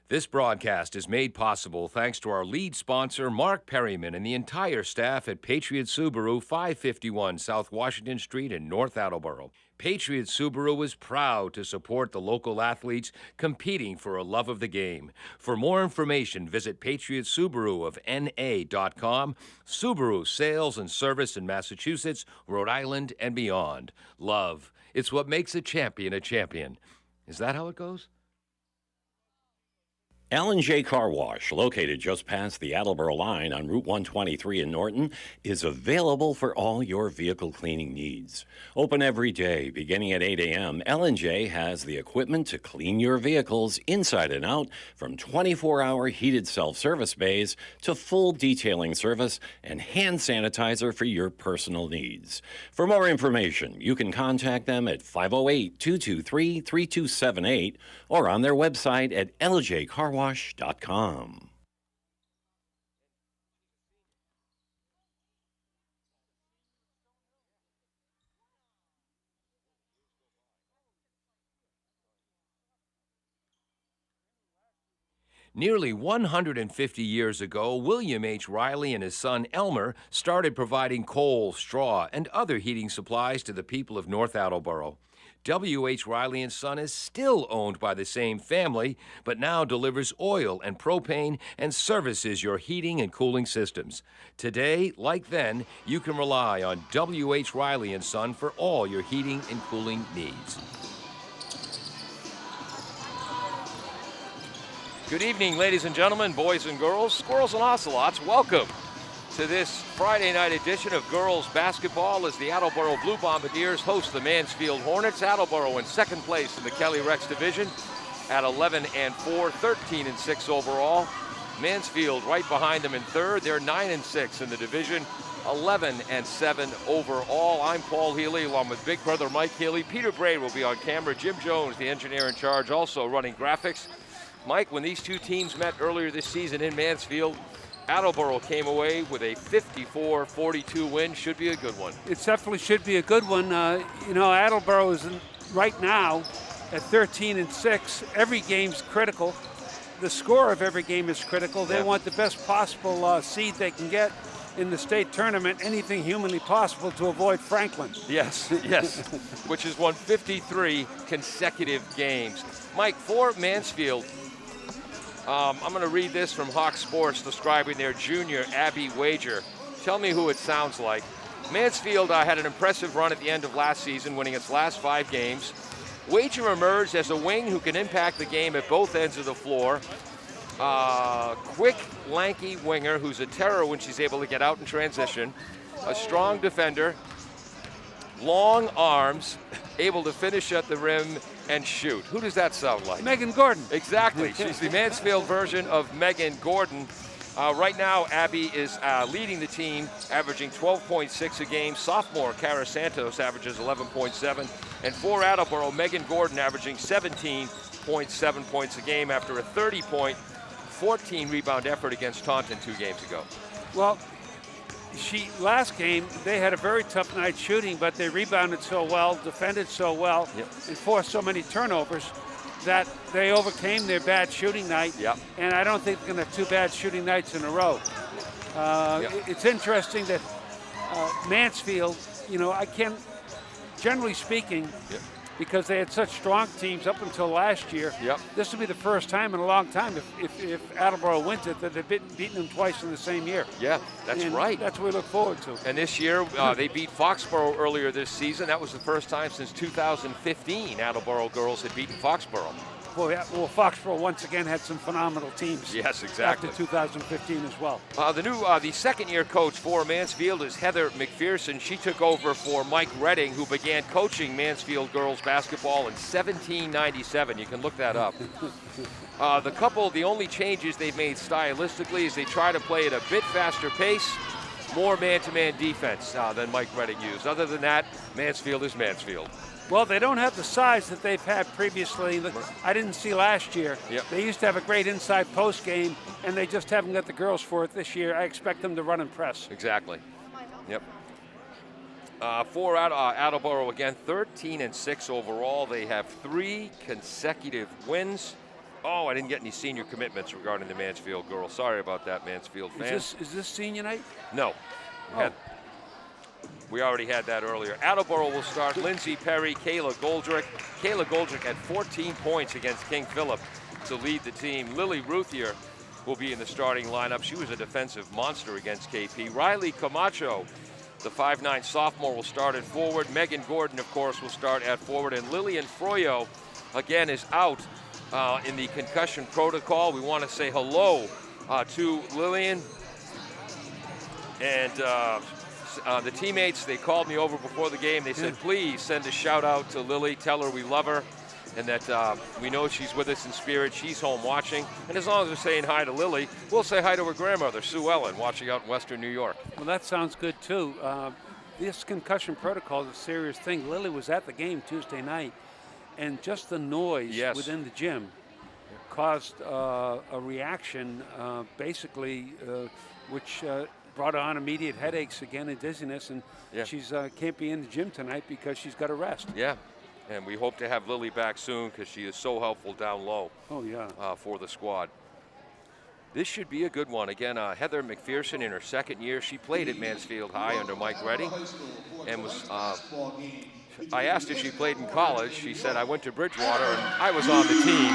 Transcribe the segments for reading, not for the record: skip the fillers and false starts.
This broadcast is made possible thanks to our lead sponsor, Mark Perryman, and the entire staff at Patriot Subaru, 551 South Washington Street in North Attleboro. Patriot Subaru is proud to support the local athletes competing for a love of the game. For more information, visit Patriot Subaru of NA.com. Subaru sales and service in Massachusetts, Rhode Island, and beyond. Love. It's what makes a champion a champion. Is that how it goes? L&J Car Wash, located just past the Attleboro line on Route 123 in Norton, is available for all your vehicle cleaning needs. Open every day, beginning at 8 a.m., L&J has the equipment to clean your vehicles inside and out, from 24-hour heated self-service bays to full detailing service and hand sanitizer for your personal needs. For more information, you can contact them at 508-223-3278 or on their website at ljcarwash.com. Nearly 150 years ago, William H. Riley and his son Elmer started providing coal, straw, and other heating supplies to the people of North Attleboro. W.H. Riley & Son is still owned by the same family, but now delivers oil and propane and services your heating and cooling systems. Today, like then, you can rely on W.H. Riley & Son for all your heating and cooling needs. Good evening, ladies and gentlemen, boys and girls, squirrels and ocelots. Welcome to this Friday night edition of girls basketball as the Attleboro Blue Bombardiers host the Mansfield Hornets. Attleboro in second place in the Kelly Rex division at 11-4, 13-6 overall. Mansfield right behind them in third. They're 9-6 in the division, 11-7 overall. I'm Paul Healy along with Big Brother Mike Healy. Peter Braid will be on camera. Jim Jones, the engineer in charge, also running graphics. Mike, when these two teams met earlier this season in Mansfield, Attleboro came away with a 54-42 win. Should be a good one. It definitely should be a good one. Attleboro is right now at 13-6. Every game's critical. The score of every game is critical. They want the best possible seed they can get in the state tournament, anything humanly possible to avoid Franklin. Yes, which has won 53 consecutive games. Mike, for Mansfield, I'm going to read this from Hawk Sports describing their junior, Abby Wager. Tell me who it sounds like. Mansfield had an impressive run at the end of last season, winning its last 5 games. Wager emerged as a wing who can impact the game at both ends of the floor. Quick, lanky winger who's a terror when she's able to get out in transition. A strong defender, long arms, able to finish at the rim and shoot. Who does that sound like? Megan Gordon. Exactly. She's the Mansfield version of Megan Gordon. Right now, Abby is leading the team, averaging 12.6 a game. Sophomore Cara Santos averages 11.7. And for Attleboro, Megan Gordon averaging 17.7 points a game after a 30-point, 14-rebound effort against Taunton 2 games ago. Well, last game, they had a very tough night shooting, but they rebounded so well, defended so well, and forced so many turnovers that they overcame their bad shooting night. And I don't think they're going to have 2 bad shooting nights in a row. It's interesting that Mansfield, I can't, generally speaking, because they had such strong teams up until last year. This will be the first time in a long time, if Attleboro wins it, that they've beaten them twice in the same year. That's right. That's what we look forward to. And this year, they beat Foxborough earlier this season. That was the first time since 2015 Attleboro girls had beaten Foxborough. Well, Foxborough once again had some phenomenal teams. Yes, exactly. After 2015 as well. The second-year coach for Mansfield is Heather McPherson. She took over for Mike Redding, who began coaching Mansfield girls basketball in 1797. You can look that up. The only changes they've made stylistically is they try to play at a bit faster pace, more man-to-man defense than Mike Redding used. Other than that, Mansfield is Mansfield. Well, they don't have the size that they've had previously. I didn't see last year. They used to have a great inside post game, and they just haven't got the girls for it this year. I expect them to run and press. Exactly. For Attleboro, again, 13-6 overall. They have 3 consecutive wins. Oh, I didn't get any senior commitments regarding the Mansfield girls. Sorry about that, Mansfield fans. Is this senior night? No. We already had that earlier. Attleboro will start Lindsay Perry, Kayla Goldrick. Kayla Goldrick had 14 points against King Philip to lead the team. Lily Ruthier will be in the starting lineup. She was a defensive monster against KP. Riley Camacho, the 5'9" sophomore, will start at forward. Megan Gordon, of course, will start at forward. And Lillian Froyo, again, is out in the concussion protocol. We want to say hello to Lillian. And the teammates, they called me over before the game. They said, please send a shout out to Lily. Tell her we love her and that we know she's with us in spirit. She's home watching. And as long as we're saying hi to Lily, we'll say hi to her grandmother, Sue Ellen, watching out in Western New York. Well, that sounds good, too. This concussion protocol is a serious thing. Lily was at the game Tuesday night, and just the noise within the gym caused a reaction, basically, which brought on immediate headaches again and dizziness, and she's can't be in the gym tonight because she's got to rest. Yeah, and we hope to have Lily back soon because she is so helpful down low. Oh, yeah. For the squad. This should be a good one. Again, Heather McPherson in her second year. She played at Mansfield High under Mike Reddy and was, I asked if she played in college. She said, I went to Bridgewater and I was on the team.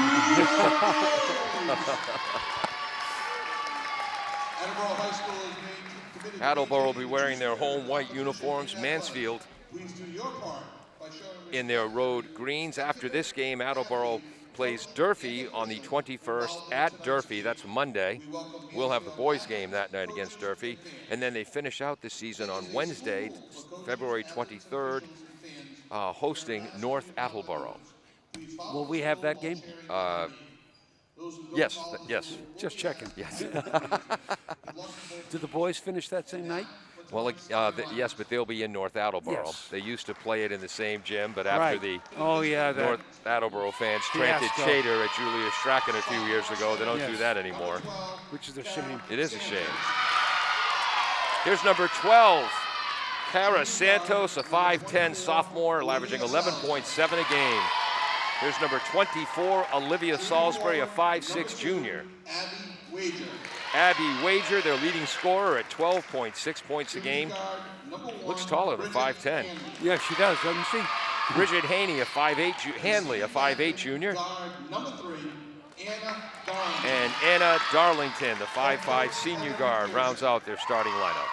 Attleboro will be wearing their home white uniforms. Mansfield in their road greens. After this game, Attleboro plays Durfee on the 21st at Durfee. That's Monday. We'll have the boys game that night against Durfee. And then they finish out the season on Wednesday, February 23rd, hosting North Attleboro. Will we have that game? Yes. Just checking. Yes. Did the boys finish that same night? Well, yes, but they'll be in North Attleboro. Yes. They used to play it in the same gym, but after the North Attleboro fans chanted Chater at Julia Strachan a few years ago, they don't do that anymore. Which is a shame. It is a shame. Here's number 12, Cara Santos, a 5'10" sophomore, averaging 11.7 a game. Here's number 24, Olivia Salisbury, a 5'6" junior. Abby Wager, their leading scorer at 12.6 points a game. Looks taller than 5'10". Yeah, she does, doesn't she? Bridget Haney, a 5'8", Hanley, a 5'8" junior. And Anna Darlington, the 5'5" senior guard, rounds out their starting lineup.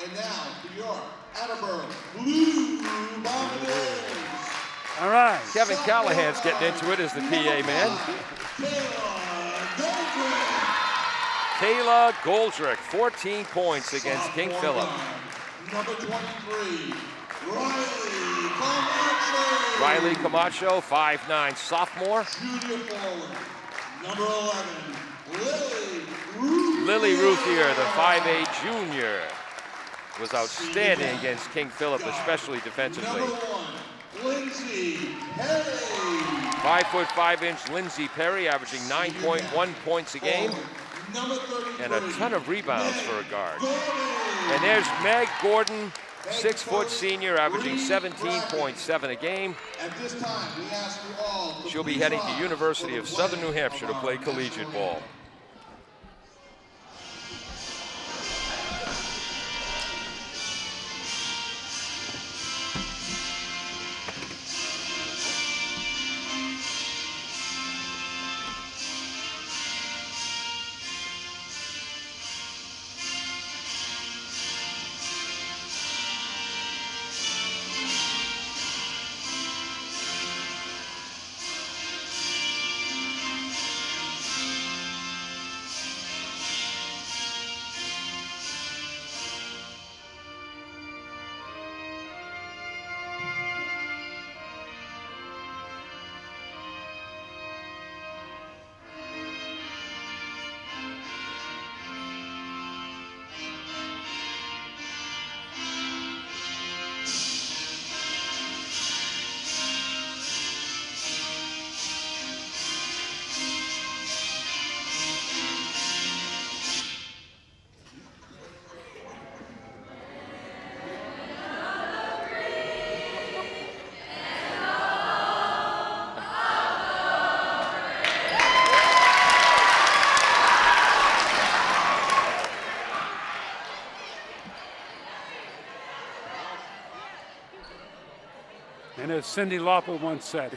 And now for your Attleboro Blue Bombardiers. All right. Kevin Callahan's getting into it as the PA man. Kayla Goldrick, 14 points against King Philip. Number 23, Riley Camacho. Riley Camacho, 5'9" sophomore. Junior forward. Number 11, Lily Ruthier, the 5'8" junior, was outstanding against King Philip, especially defensively. Number 1, Lindsay Perry. 5'5" Lindsay Perry, averaging 9.1 points a game. And a ton of rebounds for a guard. And there's Meg Gordon, 6' senior, averaging 17.7 a game. She'll be heading to University of Southern New Hampshire to play collegiate ball. As Cindy Lauper once said.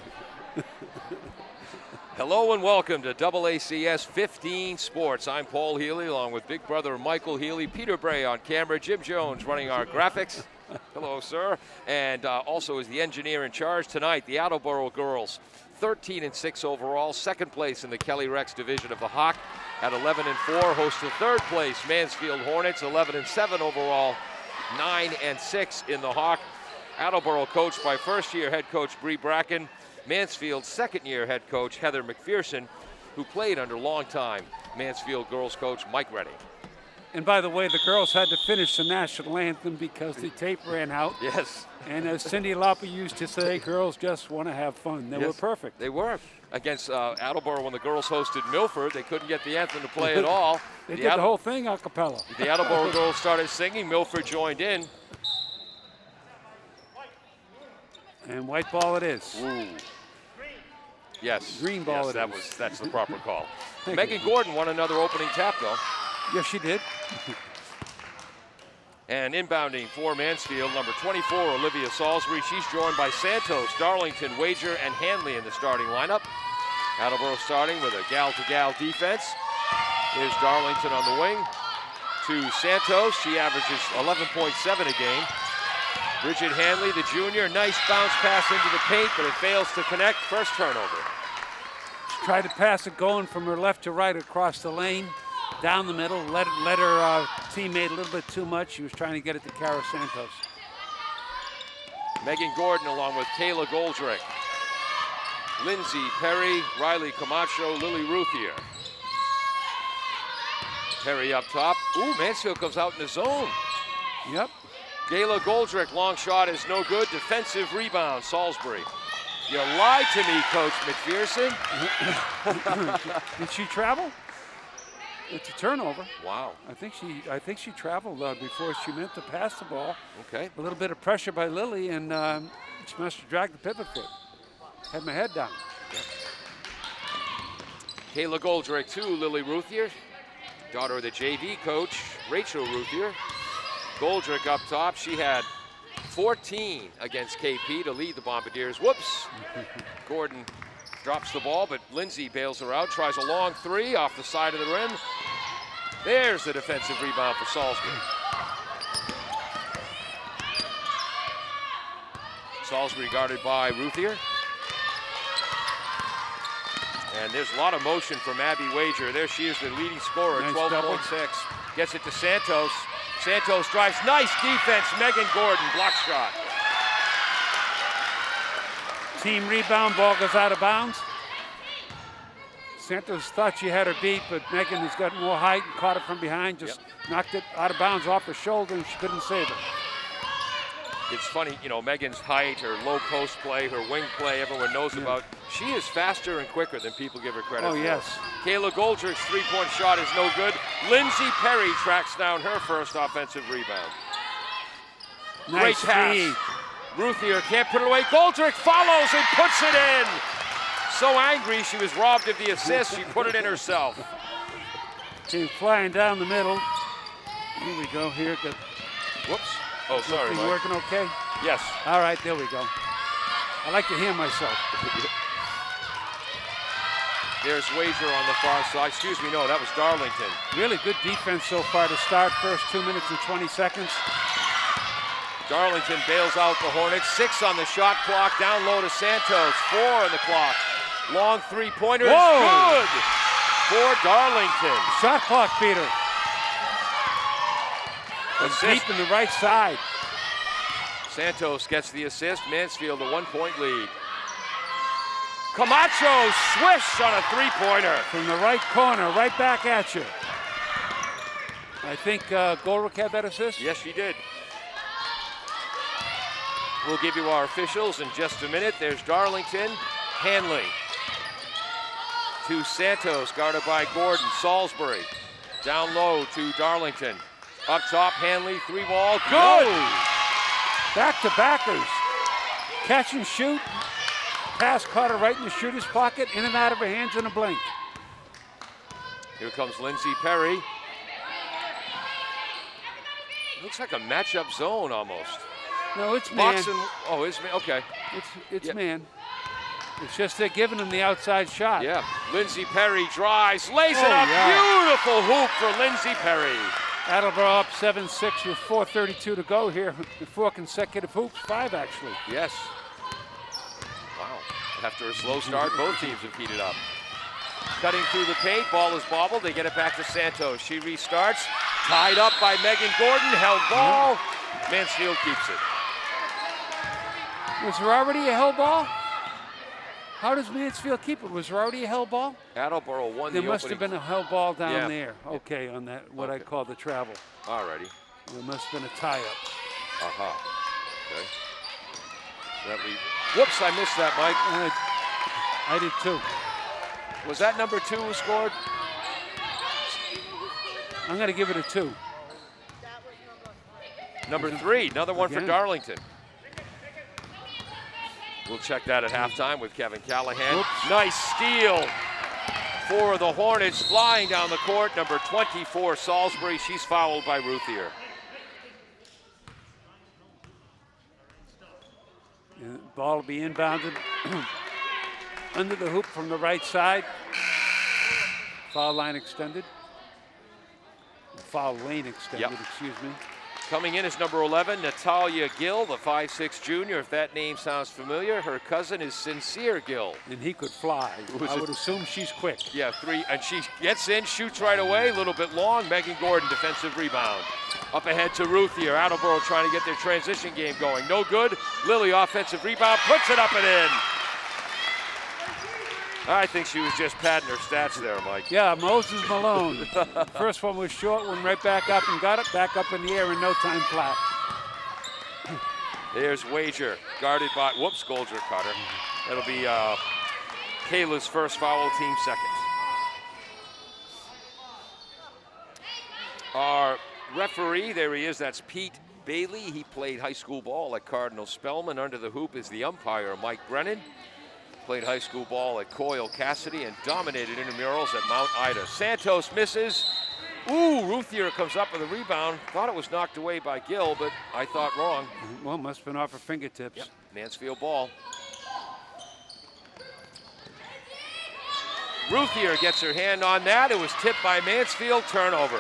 Hello and welcome to AACS 15 Sports. I'm Paul Healy along with big brother Michael Healy, Peter Bray on camera, Jim Jones running our graphics. Hello, sir. And also is the engineer in charge tonight, the Attleboro girls. 13-6 overall, second place in the Kelly Rex division of the Hawk at 11-4. Host the third place Mansfield Hornets, 11-7 overall, 9-6 in the Hawk. Attleboro coached by first-year head coach Bree Bracken. Mansfield's second-year head coach Heather McPherson, who played under longtime Mansfield girls coach Mike Redding. And by the way, the girls had to finish the national anthem because the tape ran out. Yes. And as Cindy Lauper used to say, girls just want to have fun. They were perfect. They were. Against Attleboro, when the girls hosted Milford, they couldn't get the anthem to play at all. They did the whole thing a cappella. The Attleboro girls started singing. Milford joined in. And white ball it is. Ooh. Yes. Green ball yes, it is. That's the proper call. Thank Megan you. Gordon won another opening tap, though. Yes, she did. And inbounding for Mansfield, number 24, Olivia Salisbury. She's joined by Santos, Darlington, Wager, and Hanley in the starting lineup. Attleboro starting with a gal-to-gal defense. Here's Darlington on the wing. To Santos, she averages 11.7 a game. Bridget Hanley, the junior, nice bounce pass into the paint, but it fails to connect. First turnover. She tried to pass it going from her left to right across the lane, down the middle, let her teammate a little bit too much. She was trying to get it to Cara Santos. Megan Gordon along with Kayla Goldrick. Lindsay Perry, Riley Camacho, Lily Ruthier. Perry up top. Ooh, Mansfield comes out in the zone. Yep. Kayla Goldrick, long shot is no good. Defensive rebound, Salisbury. You lied to me, Coach McPherson. Did she travel? It's a turnover. Wow. I think she traveled before she meant to pass the ball. Okay. A little bit of pressure by Lily, and she must have dragged the pivot foot. Had my head down. Kayla Goldrick to Lily Ruthier, daughter of the JV coach, Rachel Ruthier. Goldrick up top. She had 14 against KP to lead the Bombardiers. Whoops. Gordon drops the ball, but Lindsay bails her out, tries a long three off the side of the rim. There's the defensive rebound for Salisbury. Salisbury guarded by Ruthier. And there's a lot of motion from Abby Wager. There she is, the leading scorer, Nice 12.6. Gets it to Santos. Santos drives, nice defense. Megan Gordon, block shot. Team rebound, ball goes out of bounds. Santos thought she had her beat, but Megan has got more height and caught it from behind, just knocked it out of bounds off her shoulder, and she couldn't save it. It's funny, you know, Megan's height, her low post play, her wing play, everyone knows about. She is faster and quicker than people give her credit for. Oh, yes. Kayla Goldrick's three-point shot is no good. Lindsay Perry tracks down her first offensive rebound. Nice Great pass. feed. Ruthier can't put it away. Goldrick follows and puts it in. So angry she was robbed of the assist, she put it in herself. Came flying down the middle. Here we go. Here, good. Whoops. Oh, sorry, Everything Mike. working okay? Yes. All right, there we go. I like to hear myself. There's Wager on the far side. Excuse me, no, that was Darlington. Really good defense so far to start. First 2 minutes and 20 seconds. Darlington bails out the Hornets. 6 on the shot clock. Down low to Santos. 4 on the clock. Long three-pointer. Good for Darlington. Shot clock beater. Assist. Deep in the right side. Santos gets the assist. Mansfield a 1-point lead. Camacho swish on a three-pointer. From the right corner, right back at you. I think Goldrick had that assist. Yes, she did. We'll give you our officials in just a minute. There's Darlington, Hanley. To Santos, guarded by Gordon. Salisbury, down low to Darlington. Up top, Hanley, three ball, good! Back-to-backers. Catch and shoot. Pass caught her right in the shooter's pocket, in and out of her hands in a blink. Here comes Lindsay Perry. Looks like a matchup zone almost. No, it's man. Box and, oh, it's man. Okay. It's Yeah. man. It's just they're giving him the outside shot. Yeah. Lindsey Perry drives, lays it Oh, up. yeah. Beautiful hoop for Lindsey Perry. Attleboro up 7-6 with 4:32 to go here. 4 consecutive hoops, 5 actually. Yes. Wow. After a slow start, both teams have heated up. Cutting through the paint, ball is bobbled. They get it back to Santos. She restarts. Tied up by Megan Gordon. Held ball. Mansfield keeps it. Was there already a held ball? How does Mansfield keep it? Was there already a held ball? Attleboro won There the must have opening. been a held ball down Yeah. there. Okay, on that, what I Okay. call the travel. Alrighty. There must have been a tie-up. Okay. That leaves. Whoops, I missed that, Mike. I did too. Was that number 2 who scored? I'm going to give it a 2. Number 3, another one for Again. Darlington. We'll check that at halftime with Kevin Callahan. Whoops. Nice steal for the Hornets. Flying down the court, number 24, Salisbury. She's fouled by Ruthier. The ball will be inbounded under the hoop from the right side. Foul line extended. Foul lane extended, Yep. excuse me. Coming in is number 11, Natalia Gill, the 5'6" junior. If that name sounds familiar, her cousin is Sincere Gill. And he could fly. Was I it- would assume she's quick. Yeah, 3, and she gets in, shoots right away, a little bit long. Megan Gordon, defensive rebound. Up ahead to Ruthier. Attleboro trying to get their transition game going. No good. Lily, offensive rebound, puts it up and in. I think she was just padding her stats there, Mike. Yeah, Moses Malone. First one was short, went right back up and got it back up in the air in no time flat. There's Wager, guarded by, whoops, Goldrick caught her. That'll be Kayla's first foul, team second. Our referee, there he is, that's Pete Bailey. He played high school ball at Cardinal Spellman. Under the hoop is the umpire, Mike Brennan. Played high school ball at Coyle Cassidy and dominated intramurals at Mount Ida. Santos misses. Ooh, Ruthier comes up with a rebound. Thought it was knocked away by Gill, but I thought wrong. Well, must have been off her fingertips. Yep, Mansfield ball. Ruthier gets her hand on that. It was tipped by Mansfield, turnover.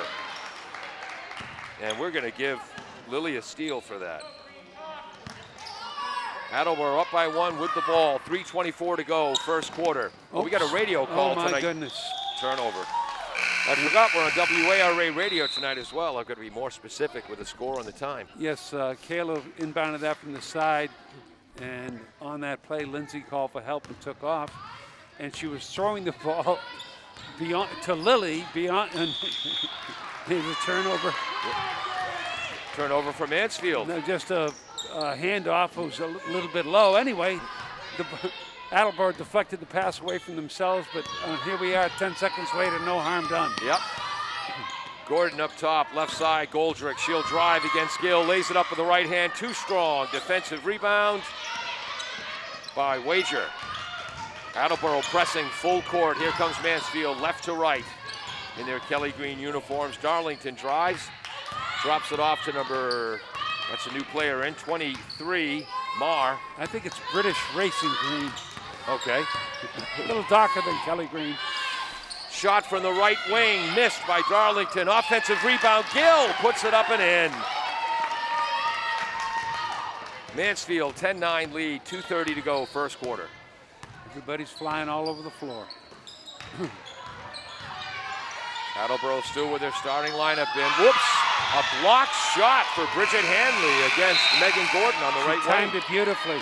And we're going to give Lily a steal for that. Attleboro up by 1 with the ball. 3:24 to go, first quarter. Oh, we got a radio call Oh, my tonight. goodness. Turnover. I forgot we're on WARA radio tonight as well. I've got to be more specific with the score and the time. Yes, Kayla inbounded that from the side, and on that play, Lindsay called for help and took off. And she was throwing the ball beyond to Lily beyond, and there's a turnover. Turnover for Mansfield. No, just a handoff was a little bit low. Anyway, the Attleboro deflected the pass away from themselves, but here we are 10 seconds later, no harm done. Yep. Gordon up top, left side, Goldrick. She'll drive against Gill, lays it up with the right hand, too strong. Defensive rebound by Wager. Attleboro pressing full court. Here comes Mansfield, left to right in their Kelly green uniforms. Darlington drives, drops it off to number, that's a new player in, 23, Marr. I think it's British Racing Green. Okay. A little darker than Kelly Green. Shot from the right wing, missed by Darlington. Offensive rebound, Gill puts it up and in. Mansfield, 10-9 lead, 2:30 to go, first quarter. Everybody's flying all over the floor. Attleboro still with their starting lineup in. Whoops, a blocked shot for Bridget Hanley against Megan Gordon on the right Timed wing. it beautifully.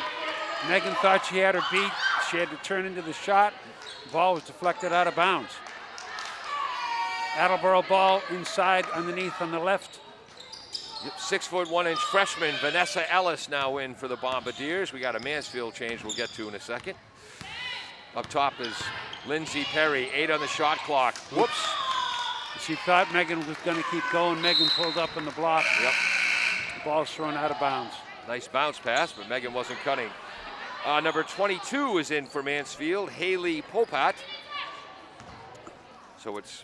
Megan thought she had her beat. She had to turn into the shot. The ball was deflected out of bounds. Attleboro ball inside underneath on the left. 6 foot 1 inch freshman Vanessa Ellis now in for the Bombardiers. We got a Mansfield change we'll get to in a second. Up top is Lindsey Perry, 8 on the shot clock. Whoops. She thought Megan was going to keep going. Megan pulled up in the block. Yep. The ball's thrown out of bounds. Nice bounce pass, but Megan wasn't cutting. Number 22 is in for Mansfield, Haley Popat. So it's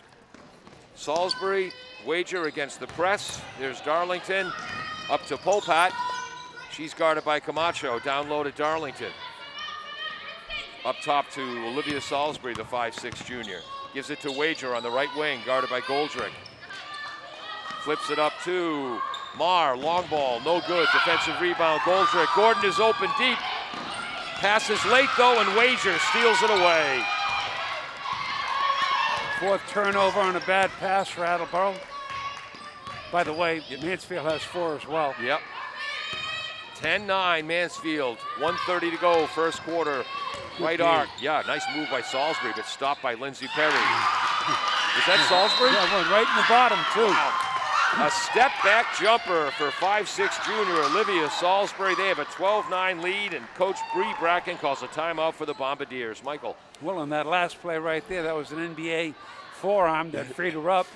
Salisbury, Wager against the press. There's Darlington up to Popat. She's guarded by Camacho. Down low to Darlington. Up top to Olivia Salisbury, the 5'6" junior. Gives it to Wager on the right wing, guarded by Goldrick. Flips it up to Marr. Long ball, no good. Defensive rebound, Goldrick. Gordon is open deep. Passes late though, and Wager steals it away. Fourth turnover on a bad pass for Attleboro. By the way, Mansfield has 4 as well. Yep. 10-9 Mansfield. 1:30 to go, first quarter. Right arc. Yeah, nice move by Salisbury, but stopped by Lindsay Perry. Is that Salisbury? Yeah, one right in the bottom, too. Wow. A step-back jumper for 5'6" junior Olivia Salisbury. They have a 12-9 lead, and Coach Bree Bracken calls a timeout for the Bombardiers. Michael. Well, on that last play right there, that was an NBA forearm that freed her up,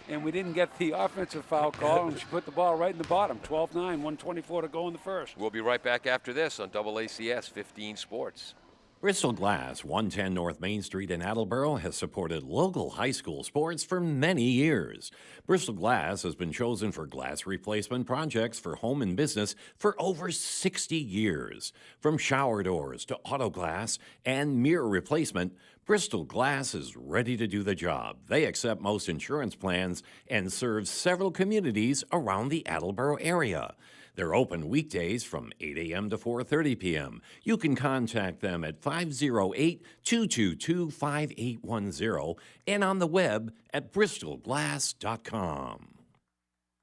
and we didn't get the offensive foul call, and she put the ball right in the bottom. 12-9, 1:24 to go in the first. We'll be right back after this on AACS 15 Sports. Bristol Glass, 110 North Main Street in Attleboro, has supported local high school sports for many years. Bristol Glass has been chosen for glass replacement projects for home and business for over 60 years. From shower doors to auto glass and mirror replacement, Bristol Glass is ready to do the job. They accept most insurance plans and serve several communities around the Attleboro area. They're open weekdays from 8 a.m. to 4:30 p.m. You can contact them at 508-222-5810 and on the web at bristolglass.com.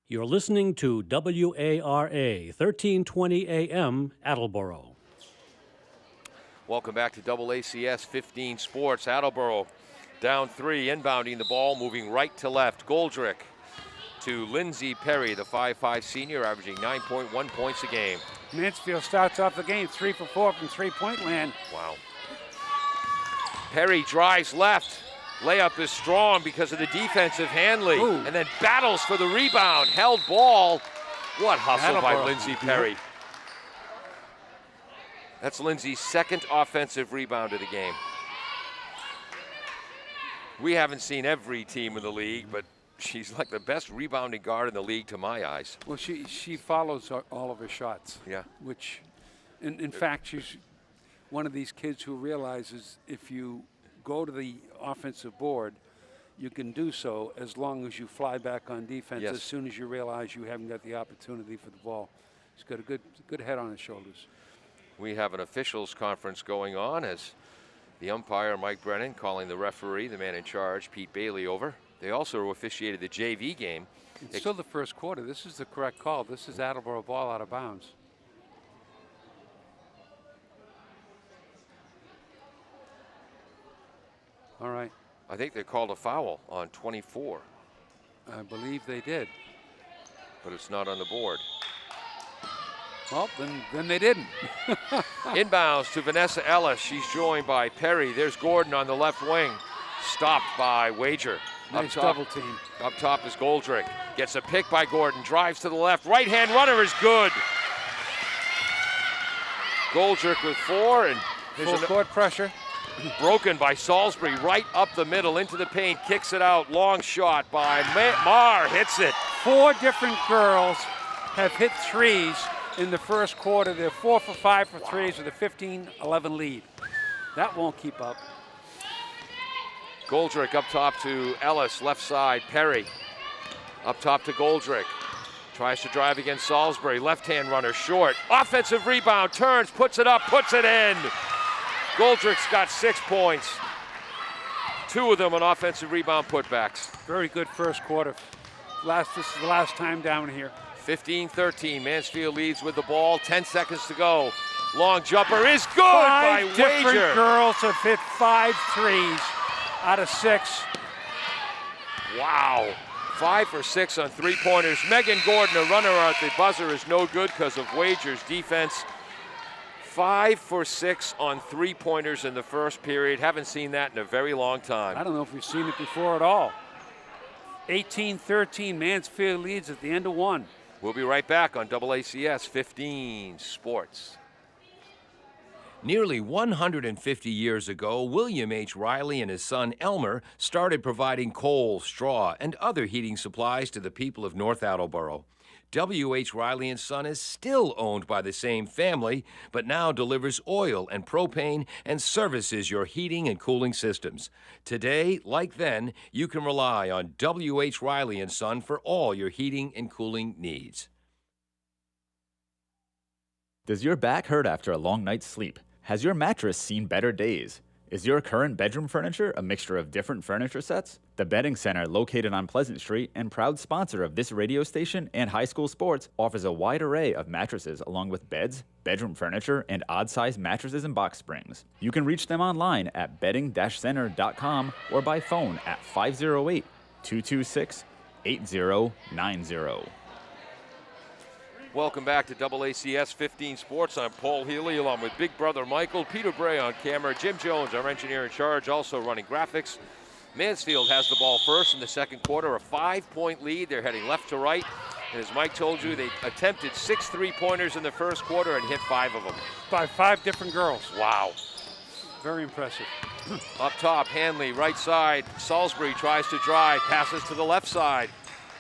You're listening to WARA 1320 AM Attleboro. Welcome back to AACS 15 Sports. Attleboro down 3, inbounding the ball, moving right to left. Goldrick to Lindsay Perry, the 5'5" senior, averaging 9.1 points a game. Mansfield starts off the game 3 for 4 from three-point land. Wow. Perry drives left. Layup is strong because of the defensive Hanley. Ooh. And then battles for the rebound. Held ball. What hustle by Attleboro. Lindsay Perry. That's Lindsay's second offensive rebound of the game. We haven't seen every team in the league, but she's like the best rebounding guard in the league to my eyes. Well, she follows all of her shots. Yeah. Which, in fact, she's one of these kids who realizes if you go to the offensive board, you can do so as long as you fly back on defense. Yes. As soon as you realize you haven't got the opportunity for the ball. He's got a good head on his shoulders. We have an officials conference going on as the umpire, Mike Brennan, calling the referee, the man in charge, Pete Bailey, over. They also officiated the JV game. It's still the first quarter. This is the correct call. This is Attleboro ball out of bounds. All right. I think they called a foul on 24, I believe they did. but it's not on the board. Well, then they didn't. Inbounds to Vanessa Ellis. She's joined by Perry. There's Gordon on the left wing. Stopped by Wager. Nice double team. Up top is Goldrick. Gets a pick by Gordon. Drives to the left. Right-hand runner is good. Goldrick with 4. And Full court pressure. broken by Salisbury. Right up the middle into the paint. Kicks it out. Long shot by Marr. Hits it. 4 different girls have hit threes in the first quarter. They're 4 for 5 for threes with a 15-11 lead. That won't keep up. Goldrick up top to Ellis, left side, Perry. Up top to Goldrick. Tries to drive against Salisbury, left-hand runner, short. Offensive rebound, turns, puts it up, puts it in. Goldrick's got 6 points. 2 of them on offensive rebound putbacks. Very good first quarter. This is the last time down here. 15-13, Mansfield leads with the ball, 10 seconds to go. Long jumper is good 5 by different Wager. girls have hit 5 threes out of 6. Wow. 5 for 6 on three-pointers. Megan Gordon, a runner at the buzzer, is no good because of Wager's defense. 5 for 6 on three-pointers in the first period. Haven't seen that in a very long time. I don't know if we've seen it before at all. 18-13, Mansfield leads at the end of 1. We'll be right back on AACS 15 Sports. Nearly 150 years ago, William H. Riley and his son Elmer started providing coal, straw, and other heating supplies to the people of North Attleboro. W.H. Riley & Son is still owned by the same family, but now delivers oil and propane and services your heating and cooling systems. Today, like then, you can rely on W.H. Riley & Son for all your heating and cooling needs. Does your back hurt after a long night's sleep? Has your mattress seen better days? Is your current bedroom furniture a mixture of different furniture sets? The Bedding Center, located on Pleasant Street and proud sponsor of this radio station and high school sports, offers a wide array of mattresses along with beds, bedroom furniture, and odd-sized mattresses and box springs. You can reach them online at bedding-center.com or by phone at 508-226-8090. Welcome back to AACS 15 Sports. I'm Paul Healy along with Big Brother Michael, Peter Bray on camera, Jim Jones, our engineer in charge, also running graphics. Mansfield has the ball first in the second quarter, a 5-point lead. They're heading left to right. And as Mike told you, they attempted 6 3-pointers in the first quarter and hit 5 of them. By 5 different girls. Wow. Very impressive. Up top, Hanley, right side. Salisbury tries to drive, passes to the left side.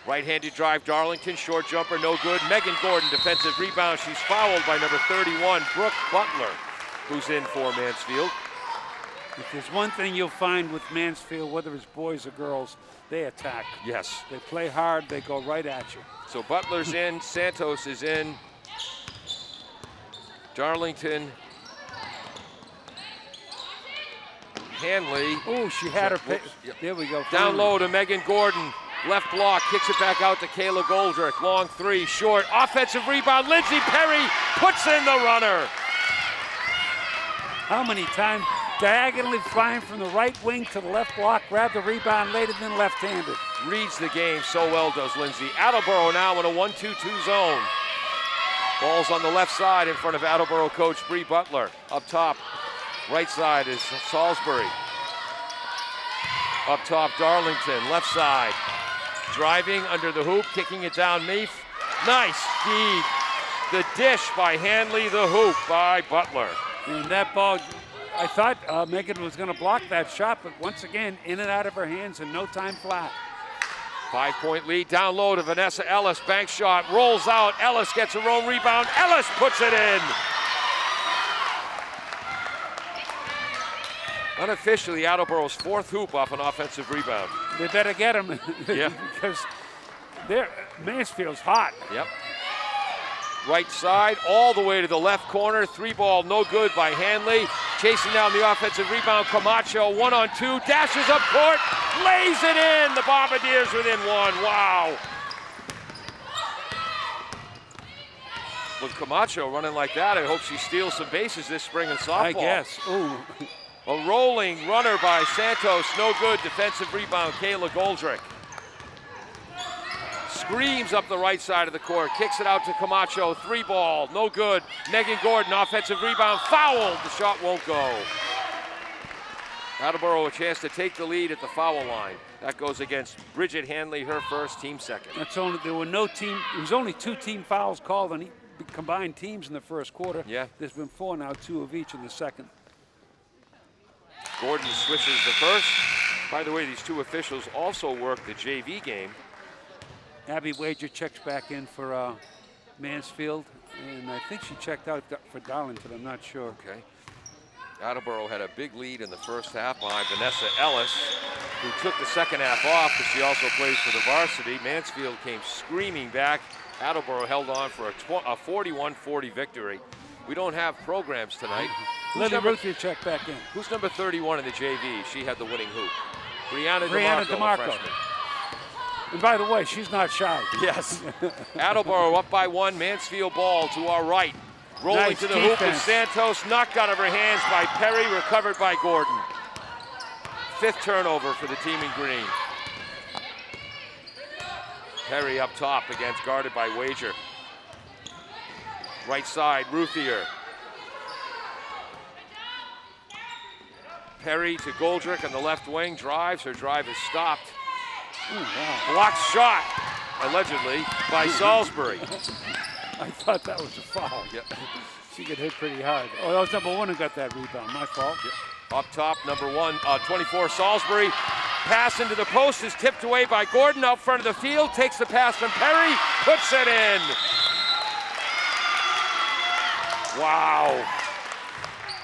Right-handed drive, Darlington, short jumper, no good. Megan Gordon, defensive rebound. She's fouled by number 31, Brooke Butler, who's in for Mansfield. If there's one thing you'll find with Mansfield, whether it's boys or girls, they attack. Yes. They play hard, they go right at you. So Butler's in, Santos is in. Darlington. Hanley. Oh, she had her pick. Yep. There we go. Down low to Megan Gordon. Left block, kicks it back out to Kayla Goldrick. Long three, short. Offensive rebound. Lindsey Perry puts in the runner. How many times diagonally flying from the right wing to the left block, grab the rebound later than left-handed. Reads the game so well, does Lindsey. Attleboro now in a 1-2-2 zone. Ball's on the left side in front of Attleboro coach Bree Butler. Up top, right side is Salisbury. Up top, Darlington, left side. Driving under the hoop, kicking it down Neef. Nice feed. The dish by Hanley, the hoop by Butler. And that ball, I thought Megan was going to block that shot, but once again, in and out of her hands in no time flat. 5-point lead, down low to Vanessa Ellis. Bank shot, rolls out. Ellis gets her own rebound. Ellis puts it in. Unofficially, Attleboro's 4th hoop off an offensive rebound. They better get him. Yeah. Because Mansfield's hot. Yep. Right side, all the way to the left corner. 3-ball, no good by Hanley. Chasing down the offensive rebound, Camacho, 1-on-2, dashes up court, lays it in. The Bombardiers within 1. Wow. With Camacho running like that, I hope she steals some bases this spring in softball. I guess. Ooh. A rolling runner by Santos, no good. Defensive rebound, Kayla Goldrick. Screams up the right side of the court, kicks it out to Camacho, 3-ball, no good. Megan Gordon, offensive rebound, fouled. The shot won't go. Attleboro a chance to take the lead at the foul line. That goes against Bridget Hanley, her first, team second. There were no team, there was only 2 team fouls called on combined teams in the first quarter. Yeah. There's been 4 now, 2 of each in the second. Gordon switches the first. By the way, these 2 officials also work the JV game. Abby Wager checks back in for Mansfield, and I think she checked out for Darlington, I'm not sure. Okay. Attleboro had a big lead in the first half behind Vanessa Ellis, who took the second half off because she also plays for the Varsity. Mansfield came screaming back. Attleboro held on for a 41-40 victory. We don't have programs tonight. Linda Ruthie check back in. Who's number 31 in the JV? She had the winning hoop. Brianna DeMarco. freshman. And by the way, she's not shy. Yes. Attleboro up by 1. Mansfield ball to our right. Rolling Nice to the hoop is defense. Santos. Knocked out of her hands by Perry. Recovered by Gordon. 5th turnover for the team in green. Perry up top against, guarded by Wager. Right side, Ruthier. Perry to Goldrick on the left wing. Drives. Her drive is stopped. Ooh, wow. Blocked shot, allegedly, by Salisbury. I thought that was a foul. Yep. She got hit pretty hard. Oh, that was number 1 who got that rebound. My fault. Up top, number 1, 24, Salisbury. Pass into the post is tipped away by Gordon out front of the field. Takes the pass from Perry, puts it in. Wow.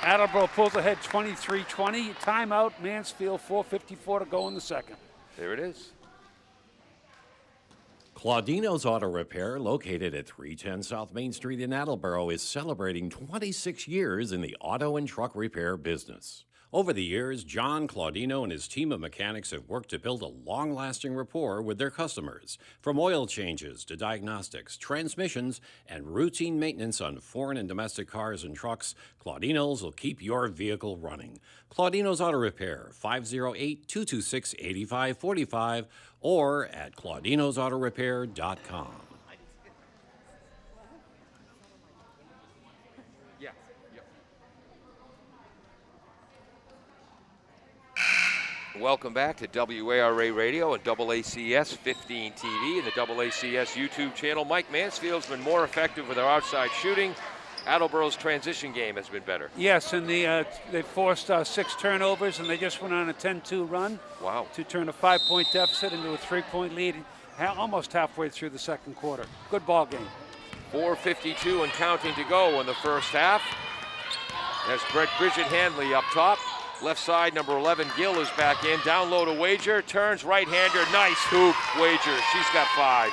Attleboro pulls ahead 23-20. Timeout, Mansfield, 4:54 to go in the second. There it is. Claudino's Auto Repair, located at 310 South Main Street in Attleboro, is celebrating 26 years in the auto and truck repair business. Over the years, John Claudino and his team of mechanics have worked to build a long-lasting rapport with their customers. From oil changes to diagnostics, transmissions, and routine maintenance on foreign and domestic cars and trucks, Claudino's will keep your vehicle running. Claudino's Auto Repair, 508-226-8545, or at claudinosautorepair.com. Welcome back to WARA Radio and AACS 15 TV and the AACS YouTube channel. Mike Mansfield's been more effective with our outside shooting. Attleboro's transition game has been better. Yes, and they forced 6 turnovers, and they just went on a 10-2 run. Wow. To turn a 5-point deficit into a 3-point lead almost halfway through the second quarter. Good ball game. 4:52 and counting to go in the first half. There's Bridget Handley up top. Left side, number 11, Gill is back in. Down low to Wager, turns right-hander. Nice hoop, Wager. She's got 5.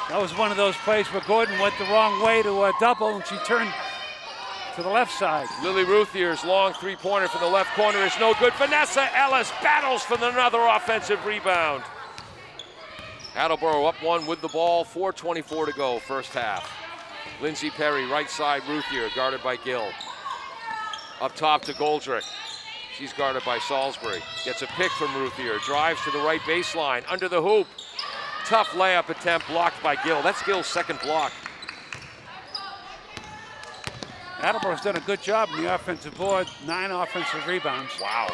That was one of those plays where Gordon went the wrong way to a double, and she turned to the left side. Lily Ruthier's long three-pointer from the left corner is no good. Vanessa Ellis battles for another offensive rebound. Attleboro up 1 with the ball, 4:24 to go, first half. Lindsay Perry, right side, Ruthier, guarded by Gill. Up top to Goldrick. She's guarded by Salisbury. Gets a pick from Ruthier, drives to the right baseline, under the hoop. Tough layup attempt blocked by Gill. That's Gill's second block. Attleboro's done a good job in the offensive board, 9 offensive rebounds. Wow.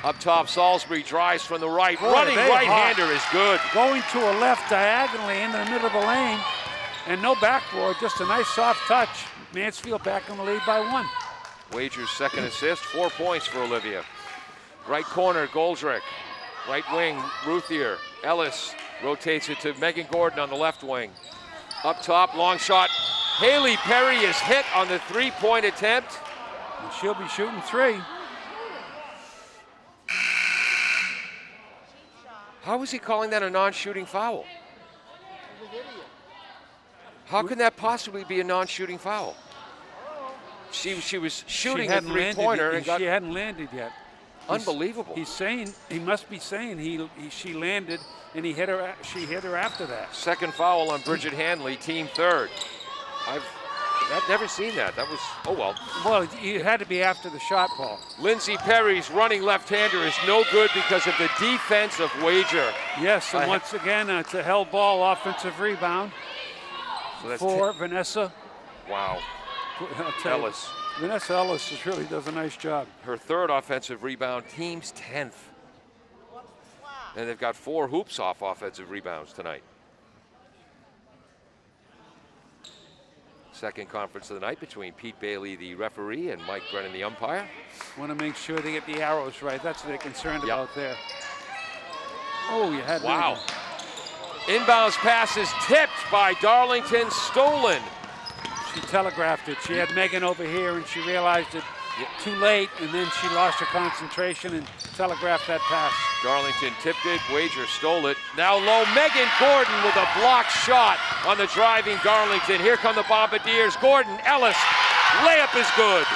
Up top, Salisbury drives from the right. Boy, Running right-hander is good. Going to a left diagonally into the middle of the lane, and no backboard, just a nice soft touch. Mansfield back in the lead by 1. Wager's second assist, 4 points for Olivia. Right corner, Goldrick. Right wing, Ruthier. Ellis rotates it to Megan Gordon on the left wing. Up top, long shot. Haley Perry is hit on the three-point attempt. And she'll be shooting 3. How is he calling that a non-shooting foul? How can that possibly be a non-shooting foul? She was shooting the three-pointer and she hadn't landed yet. Unbelievable. He must be saying she landed and she hit her after that. Second foul on Bridget Handley, team third. I've never seen that. That was, oh well. Well, it had to be after the shot, Paul. Lindsay Perry's running left-hander is no good because of the defense of Wager. Yes, and once again, it's a held ball offensive rebound for Vanessa. Wow. Ellis. Vanessa Ellis really does a nice job. Her third offensive rebound, team's 10th. And they've got 4 hoops off offensive rebounds tonight. Second conference of the night between Pete Bailey, the referee, and Mike Brennan, the umpire. Want to make sure they get the arrows right. That's what they're concerned about there. Oh, you had wow. Inbounds pass is tipped by Darlington, stolen. She telegraphed it. She had Megan over here, and she realized it too late, and then she lost her concentration and telegraphed that pass. Darlington tipped it. Wager stole it. Now low, Megan Gordon with a blocked shot on the driving Darlington. Here come the Bombardiers. Gordon, Ellis, layup is good.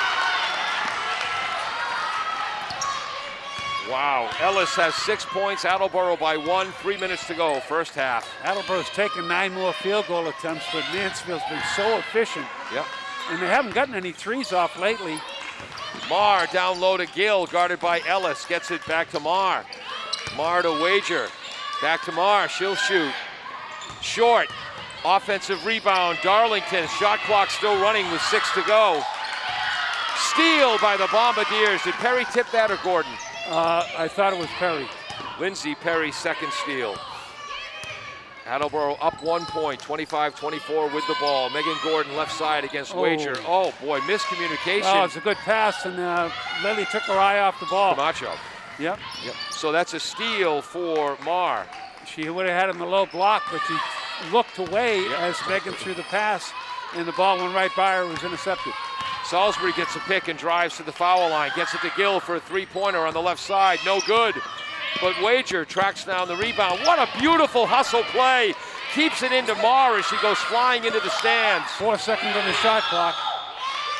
Wow, Ellis has 6 points, Attleboro by 1, 3 minutes to go, first half. Attleboro's taken 9 more field goal attempts, but Mansfield's been so efficient. Yep. And they haven't gotten any threes off lately. Marr down low to Gill, guarded by Ellis, gets it back to Marr. Marr to Wager, back to Marr, she'll shoot. Short, offensive rebound, Darlington, shot clock still running with 6 to go. Steal by the Bombardiers. Did Perry tip that or Gordon? I thought it was Perry. Lindsay Perry, second steal. Attleboro up 1 point, 25-24 with the ball. Megan Gordon left side against Wager. Oh boy, miscommunication. Oh, it's a good pass, and Lily took her eye off the ball. Camacho. Yep. So that's a steal for Marr. She would have had him in the low block, but she looked away as Megan threw the pass, and the ball went right by her. It was intercepted. Salisbury gets a pick and drives to the foul line. Gets it to Gill for a three-pointer on the left side. No good. But Wager tracks down the rebound. What a beautiful hustle play. Keeps it into Marr as she goes flying into the stands. 4 seconds on the shot clock.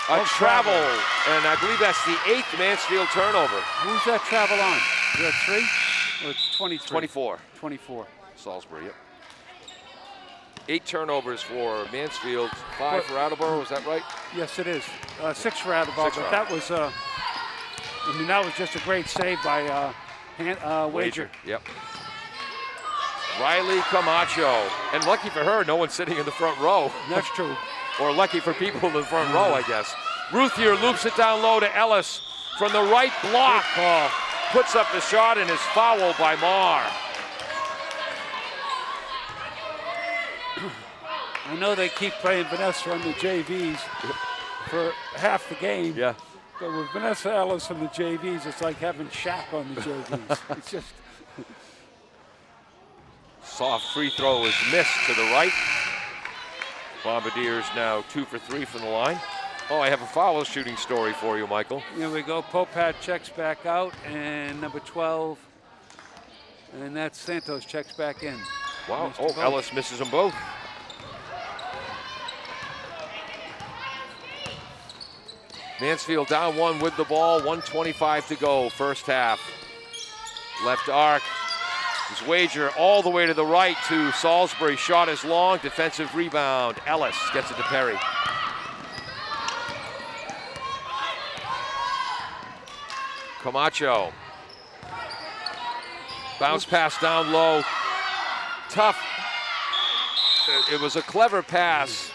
A travel, and I believe that's the 8th Mansfield turnover. Who's that travel on? Is that 3 or 23? 24. 24. Salisbury, yep. 8 turnovers for Mansfield, 5 for Attleboro, is that right? Yes, it is. 6 for Attleboro, but that was, that was just a great save by Wager. Yep. Riley Camacho, and lucky for her, no one's sitting in the front row. That's true. Or lucky for people in the front row, I guess. Ruthier loops it down low to Ellis from the right block. Puts up the shot and is fouled by Marr. I know they keep playing Vanessa on the JVs for half the game. Yeah. But with Vanessa Ellis on the JVs, it's like having Shaq on the JVs. It's just... Soft free throw is missed to the right. Bombardiers now 2 for 3 from the line. Oh, I have a foul shooting story for you, Michael. Here we go. Popat checks back out, and number 12, and that's Santos checks back in. Wow. Oh, Ellis misses them both. Mansfield down 1 with the ball, 1:25 to go, first half. Left arc. His Wager all the way to the right to Salisbury. Shot is long, defensive rebound. Ellis gets it to Perry. Camacho. Bounce pass down low. Tough. It was a clever pass.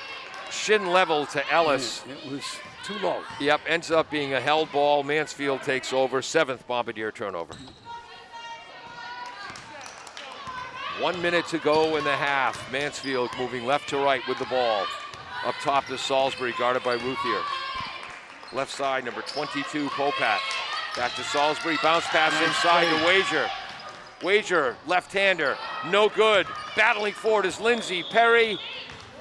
Shin level to Ellis. It was too low. Yep, ends up being a held ball. Mansfield takes over, 7th Bombardier turnover. 1 minute to go in the half. Mansfield moving left to right with the ball. Up top to Salisbury, guarded by Ruthier. Left side, number 22, Popat. Back to Salisbury, bounce pass inside to Wager. Wager, left-hander, no good. Battling for it is Lindsay. Perry,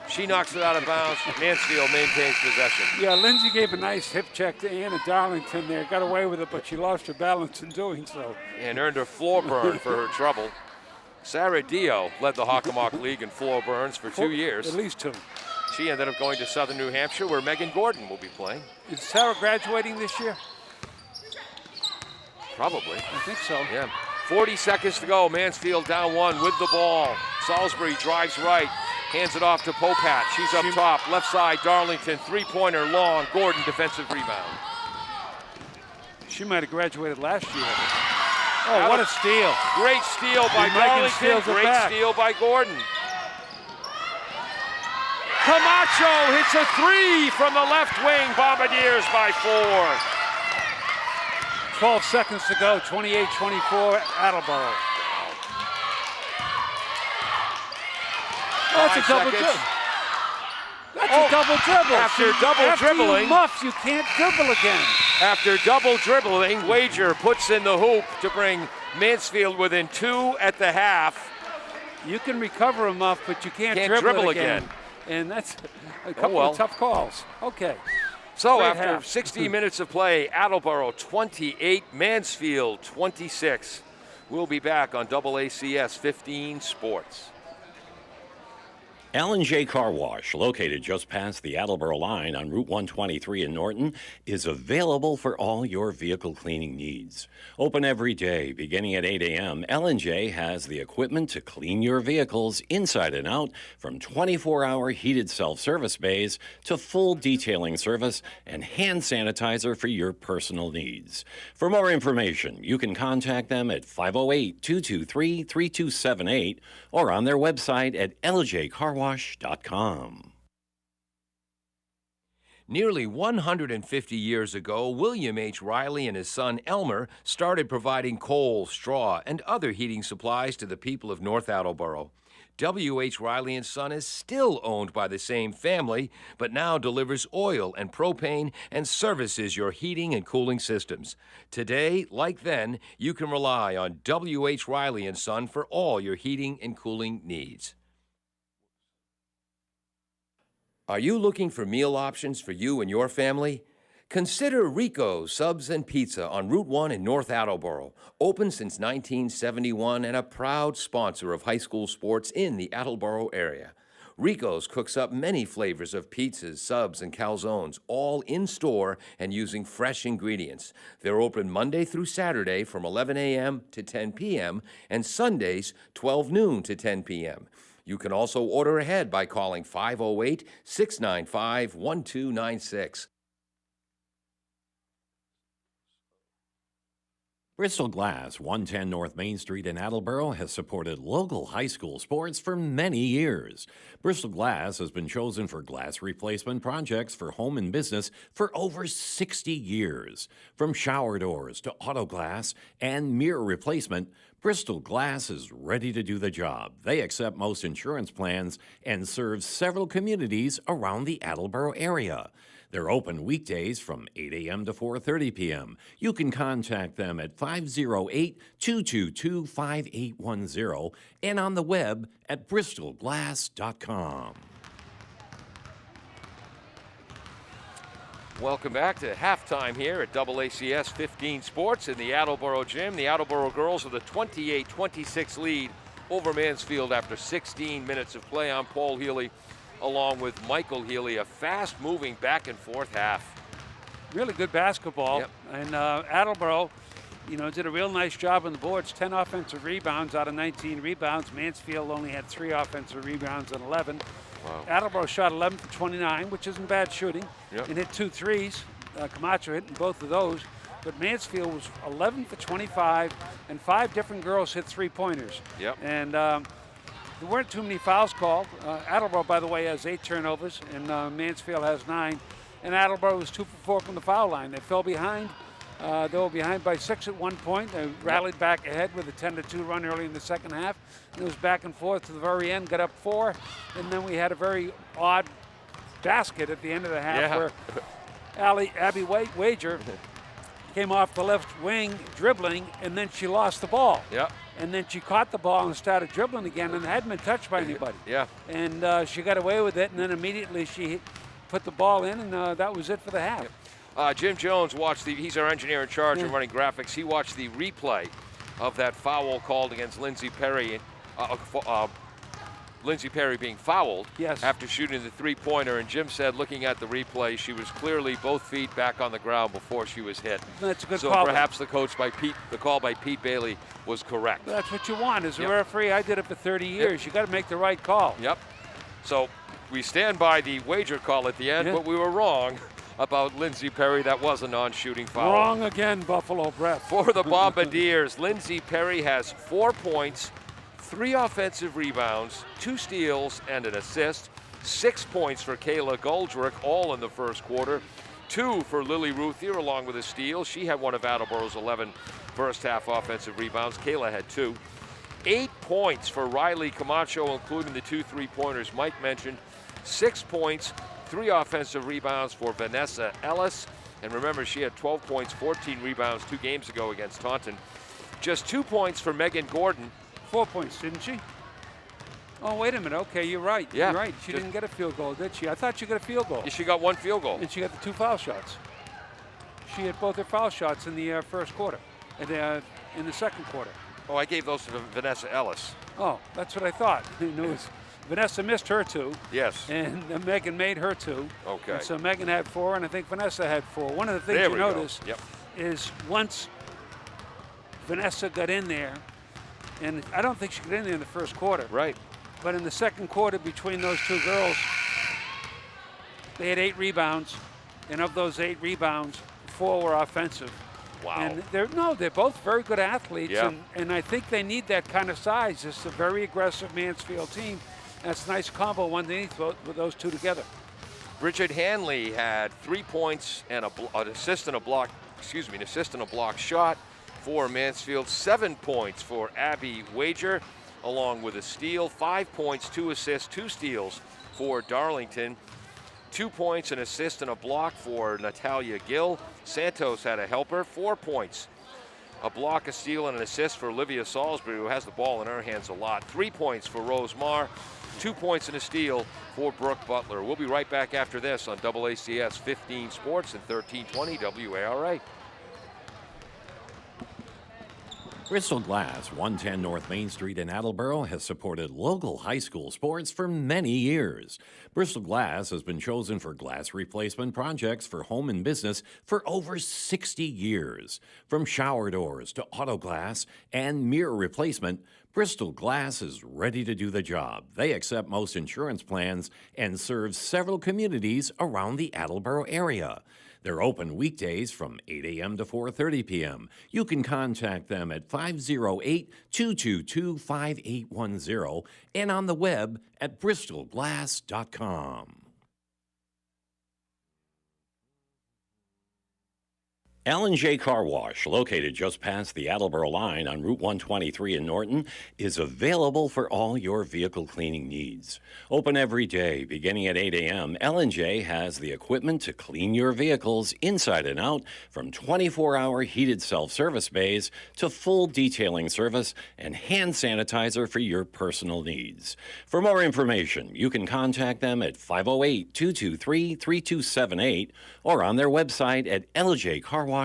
she knocks it out of bounds. Mansfield maintains possession. Yeah, Lindsay gave a nice hip check to Anna Darlington there. Got away with it, but she lost her balance in doing so. And earned a floor burn for her trouble. Sarah Dio led the Hockomock League in floor burns for 2 years. At least 2. She ended up going to Southern New Hampshire, where Megan Gordon will be playing. Is Sarah graduating this year? Probably. I think so. Yeah. 40 seconds to go. Mansfield down 1 with the ball. Salisbury drives right, hands it off to Popat. She's up top, left side, Darlington, three-pointer, long. Gordon, defensive rebound. She might have graduated last year. Oh, what a steal. Great steal by Darlington, great steal by Gordon. Camacho hits a 3 from the left wing. Bombardiers by 4. 12 seconds to go, 28-24, Attleboro. That's a double dribble. That's a double dribble. After dribbling. You muff, you can't dribble again. After double dribbling, Wager puts in the hoop to bring Mansfield within 2 at the half. You can recover a muff, but you can't dribble again. And that's a couple of tough calls. Okay. So after 60 minutes of play, Attleboro 28, Mansfield 26. We'll be back on AACS 15 Sports. L&J Car Wash, located just past the Attleboro line on Route 123 in Norton, is available for all your vehicle cleaning needs. Open every day, beginning at 8 a.m., L&J has the equipment to clean your vehicles inside and out, from 24-hour heated self-service bays to full detailing service and hand sanitizer for your personal needs. For more information, you can contact them at 508-223-3278 or on their website at ljcarwash.com. Nearly 150 years ago, William H. Riley and his son Elmer started providing coal, straw, and other heating supplies to the people of North Attleboro. W.H. Riley and Son is still owned by the same family, but now delivers oil and propane and services your heating and cooling systems. Today, like then, you can rely on W.H. Riley and Son for all your heating and cooling needs. Are you looking for meal options for you and your family? Consider Rico's Subs and Pizza on Route 1 in North Attleboro. Open since 1971 and a proud sponsor of high school sports in the Attleboro area. Rico's cooks up many flavors of pizzas, subs, and calzones, all in-store and using fresh ingredients. They're open Monday through Saturday from 11 a.m. to 10 p.m. and Sundays 12 noon to 10 p.m. You can also order ahead by calling 508-695-1296. Bristol Glass, 110 North Main Street in Attleboro, has supported local high school sports for many years. Bristol Glass has been chosen for glass replacement projects for home and business for over 60 years. From shower doors to auto glass and mirror replacement, Bristol Glass is ready to do the job. They accept most insurance plans and serve several communities around the Attleboro area. They're open weekdays from 8 a.m. to 4:30 p.m. You can contact them at 508-222-5810 and on the web at bristolglass.com. Welcome back to halftime here at AACS 15 Sports in the Attleboro Gym. The Attleboro girls with a 28-26 lead over Mansfield after 16 minutes of play. I'm Paul Healy along with Michael Healy. A fast-moving back-and-forth half. Really good basketball. Yep. And Attleboro, did a real nice job on the boards. 10 offensive rebounds out of 19 rebounds. Mansfield only had 3 offensive rebounds and 11. Wow. Attleboro shot 11 for 29, which isn't bad shooting, Yep. and hit 2 threes. Camacho hitting both of those. But Mansfield was 11 for 25, and 5 different girls hit 3-pointers. Yep. And there weren't too many fouls called. Attleboro, by the way, has 8 turnovers, and Mansfield has 9. And Attleboro was 2 for 4 from the foul line. They fell behind. They were behind by 6 at one point. They rallied back ahead with a 10-2 run early in the second half. And it was back and forth to the very end, got up 4. And then we had a very odd basket at the end of the half where Abby Wager came off the left wing dribbling, and then she lost the ball. Yep. And then she caught the ball and started dribbling again, and hadn't been touched by anybody. Yeah. And she got away with it, and then immediately she put the ball in, and that was it for the half. Yep. Jim Jones watched he's our engineer in charge of running graphics. He watched the replay of that foul called against Lindsey Perry. Lindsey Perry being fouled after shooting the 3-pointer, and Jim said, looking at the replay, she was clearly both feet back on the ground before she was hit. That's a good so call. So perhaps the call by Pete Bailey was correct. That's what you want as a referee. I did it for 30 years. You got to make the right call. Yep. So we stand by the wager call at the end, but we were wrong about Lindsey Perry. That was a non-shooting foul. Wrong again, Buffalo Breath. For the Bombardiers, Lindsey Perry has 4 points, 3 offensive rebounds, 2 steals, and an assist. 6 points for Kayla Goldrick, all in the first quarter. 2 for Lily Ruthier, along with a steal. She had one of Attleboro's 11 first-half offensive rebounds. Kayla had 2. 8 points for Riley Camacho, including the 2 3-pointers Mike mentioned. 6 points, 3 offensive rebounds for Vanessa Ellis. And remember, she had 12 points, 14 rebounds 2 games ago against Taunton. Just 2 points for Megan Gordon. 4 points, didn't she? Oh, wait a minute. Okay, you're right. Yeah. You're right. She didn't get a field goal, did she? I thought she got a field goal. Yeah, she got 1 field goal. And she got the 2 foul shots. She had both her foul shots in the first quarter, and in the second quarter. Oh, I gave those to Vanessa Ellis. Oh, that's what I thought. Vanessa missed her 2. Yes. And Megan made her 2. Okay. And so Megan had 4, and I think Vanessa had 4. One of the things you notice is once Vanessa got in there, and I don't think she got in there in the first quarter. Right. But in the second quarter, between those 2 girls, they had 8 rebounds, and of those 8 rebounds, 4 were offensive. Wow. And they're both very good athletes, and I think they need that kind of size. It's a very aggressive Mansfield team. That's a nice combo underneath with those 2 together. Bridget Hanley had 3 points and an assist and a block shot for Mansfield. 7 points for Abby Wager, along with a steal. 5 points, 2 assists, 2 steals for Darlington. 2 points, an assist, and a block for Natalia Gill. Santos had a helper. 4 points, a block, a steal, and an assist for Olivia Salisbury, who has the ball in her hands a lot. 3 points for Rose Marr. 2 points and a steal for Brooke Butler. We'll be right back after this on AACS 15 Sports and 1320 WARA. Bristol Glass, 110 North Main Street in Attleboro, has supported local high school sports for many years. Bristol Glass has been chosen for glass replacement projects for home and business for over 60 years. From shower doors to auto glass and mirror replacement, Bristol Glass is ready to do the job. They accept most insurance plans and serve several communities around the Attleboro area. They're open weekdays from 8 a.m. to 4:30 p.m. You can contact them at 508-222-5810 and on the web at bristolglass.com. L&J Car Wash, located just past the Attleboro line on Route 123 in Norton, is available for all your vehicle cleaning needs. Open every day, beginning at 8 a.m., L&J has the equipment to clean your vehicles inside and out, from 24-hour heated self-service bays to full detailing service and hand sanitizer for your personal needs. For more information, you can contact them at 508-223-3278 or on their website at ljcarwash.com.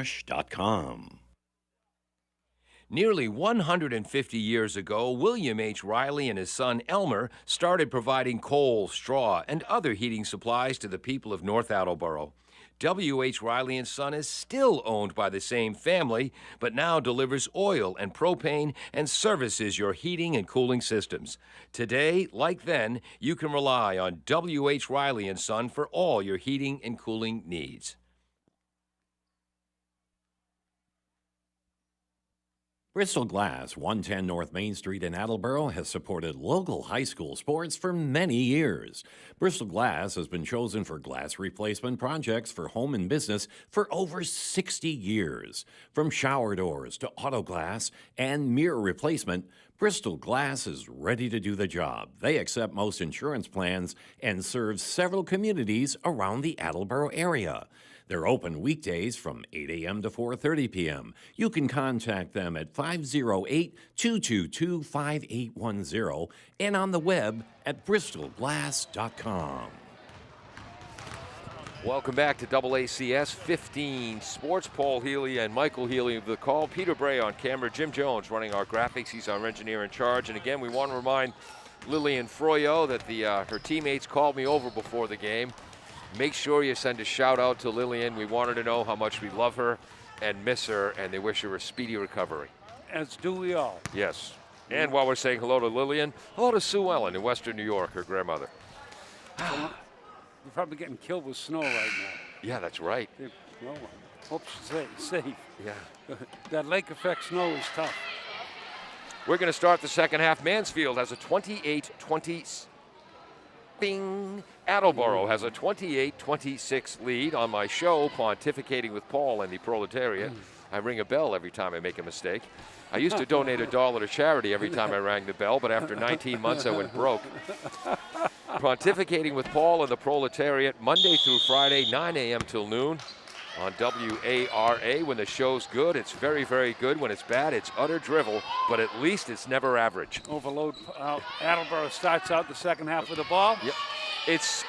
Nearly 150 years ago, William H. Riley and his son Elmer started providing coal, straw, and other heating supplies to the people of North Attleboro. W.H. Riley and Son is still owned by the same family, but now delivers oil and propane and services your heating and cooling systems. Today, like then, you can rely on W.H. Riley and Son for all your heating and cooling needs. Bristol Glass, 110 North Main Street in Attleboro, has supported local high school sports for many years. Bristol Glass has been chosen for glass replacement projects for home and business for over 60 years. From shower doors to auto glass and mirror replacement, Bristol Glass is ready to do the job. They accept most insurance plans and serve several communities around the Attleboro area. They're open weekdays from 8 a.m. to 4:30 p.m. You can contact them at 508-222-5810 and on the web at bristolglass.com. Welcome back to AACS 15 Sports. Paul Healy and Michael Healy of the call. Peter Bray on camera. Jim Jones running our graphics. He's our engineer in charge. And again, we want to remind Lillian Froyo that her teammates called me over before the game. Make sure you send a shout out to Lillian. We want her to know how much we love her and miss her, and they wish her a speedy recovery. As do we all. Yes. And while we're saying hello to Lillian, hello to Sue Ellen in Western New York, her grandmother. You're probably getting killed with snow right now. Yeah, that's right. Well, hope she's safe. Yeah. That lake effect snow is tough. We're going to start the second half. Mansfield has a 28-20. Bing. Attleboro has a 28-26 lead. On my show, Pontificating with Paul and the Proletariat, I ring a bell every time I make a mistake. I used to donate $1 to charity every time I rang the bell, but after 19 months I went broke. Pontificating with Paul and the Proletariat, Monday through Friday, 9 a.m. till noon on WARA. When the show's good, it's very, very good. When it's bad, it's utter drivel, but at least it's never average. Overload. Attleboro starts out the second half with the ball. Yep. It's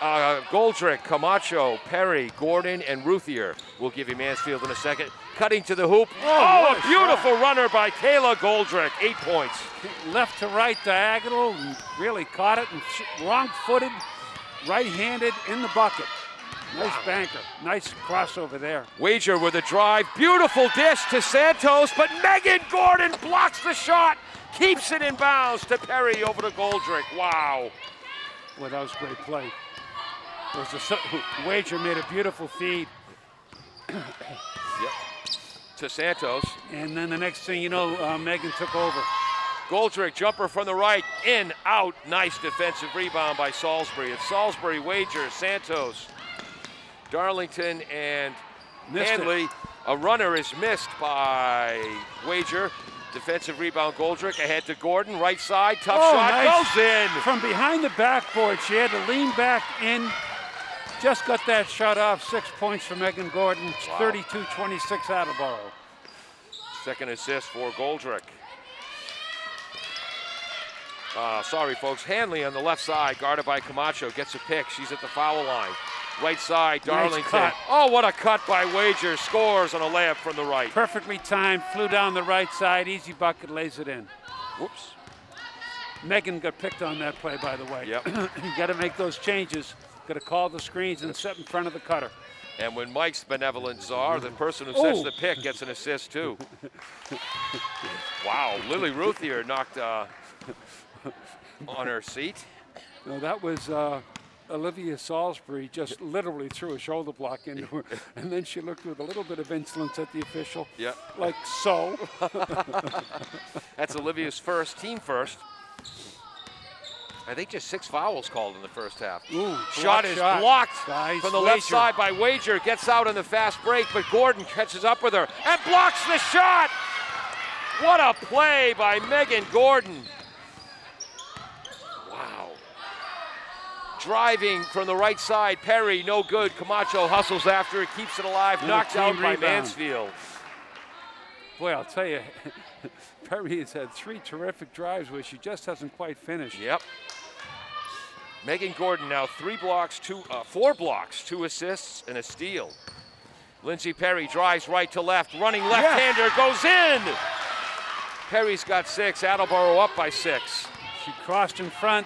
Goldrick, Camacho, Perry, Gordon, and Ruthier. We'll give you Mansfield in a second. Cutting to the hoop. Oh, a beautiful runner by Kayla Goldrick. 8 points. Left to right diagonal. And really caught it and wrong-footed, right-handed in the bucket. Nice banker. Nice crossover there. Wager with a drive. Beautiful dish to Santos, but Megan Gordon blocks the shot. Keeps it in bounds to Perry over to Goldrick. Wow. Well, that was a great play. Wager made a beautiful feed. Yep. To Santos. And then the next thing you know, Megan took over. Goldrick, jumper from the right, in, out. Nice defensive rebound by Salisbury. It's Salisbury, Wager, Santos. Darlington and Missed Hanley. it. A runner is missed by Wager. Defensive rebound, Goldrick ahead to Gordon, right side, tough shot, nice. goes in. From behind the backboard, she had to lean back in. Just got that shot off. 6 points for Megan Gordon. It's Wow. 32-26 Attleboro. Second assist for Goldrick. Sorry, folks. Hanley on the left side, guarded by Camacho, gets a pick. She's at the foul line. Right side, Darlington. cut. Oh, what a cut by Wager. Scores on a layup from the right. Perfectly timed, flew down the right side, easy bucket, lays it in. Whoops. Megan got picked on that play, by the way. Yep. You got to make those changes. Got to call the screens and set in front of the cutter. And when Mike's benevolent czar, the person who sets Ooh. the pick gets an assist too. Wow, Lily Ruthier knocked on her seat. No, that was Olivia Salisbury just literally threw a shoulder block into her, and then she looked with a little bit of insolence at the official. Yeah. Like so. That's Olivia's first, team first. I think just 6 fouls called in the first half. Ooh, Shot is blocked Nice. from the left Wager. side by Wager. Gets out on the fast break, but Gordon catches up with her and blocks the shot. What a play by Megan Gordon. Wow. Driving from the right side, Perry, no good. Camacho hustles after it, keeps it alive, And a knocked out team by rebound. Mansfield. Boy, I'll tell you, Perry has had 3 terrific drives where she just hasn't quite finished. Yep. Megan Gordon now 4 blocks, 2 assists, and a steal. Lindsey Perry drives right to left, running left-hander, goes in! Perry's got 6, Attleboro up by 6. She crossed in front,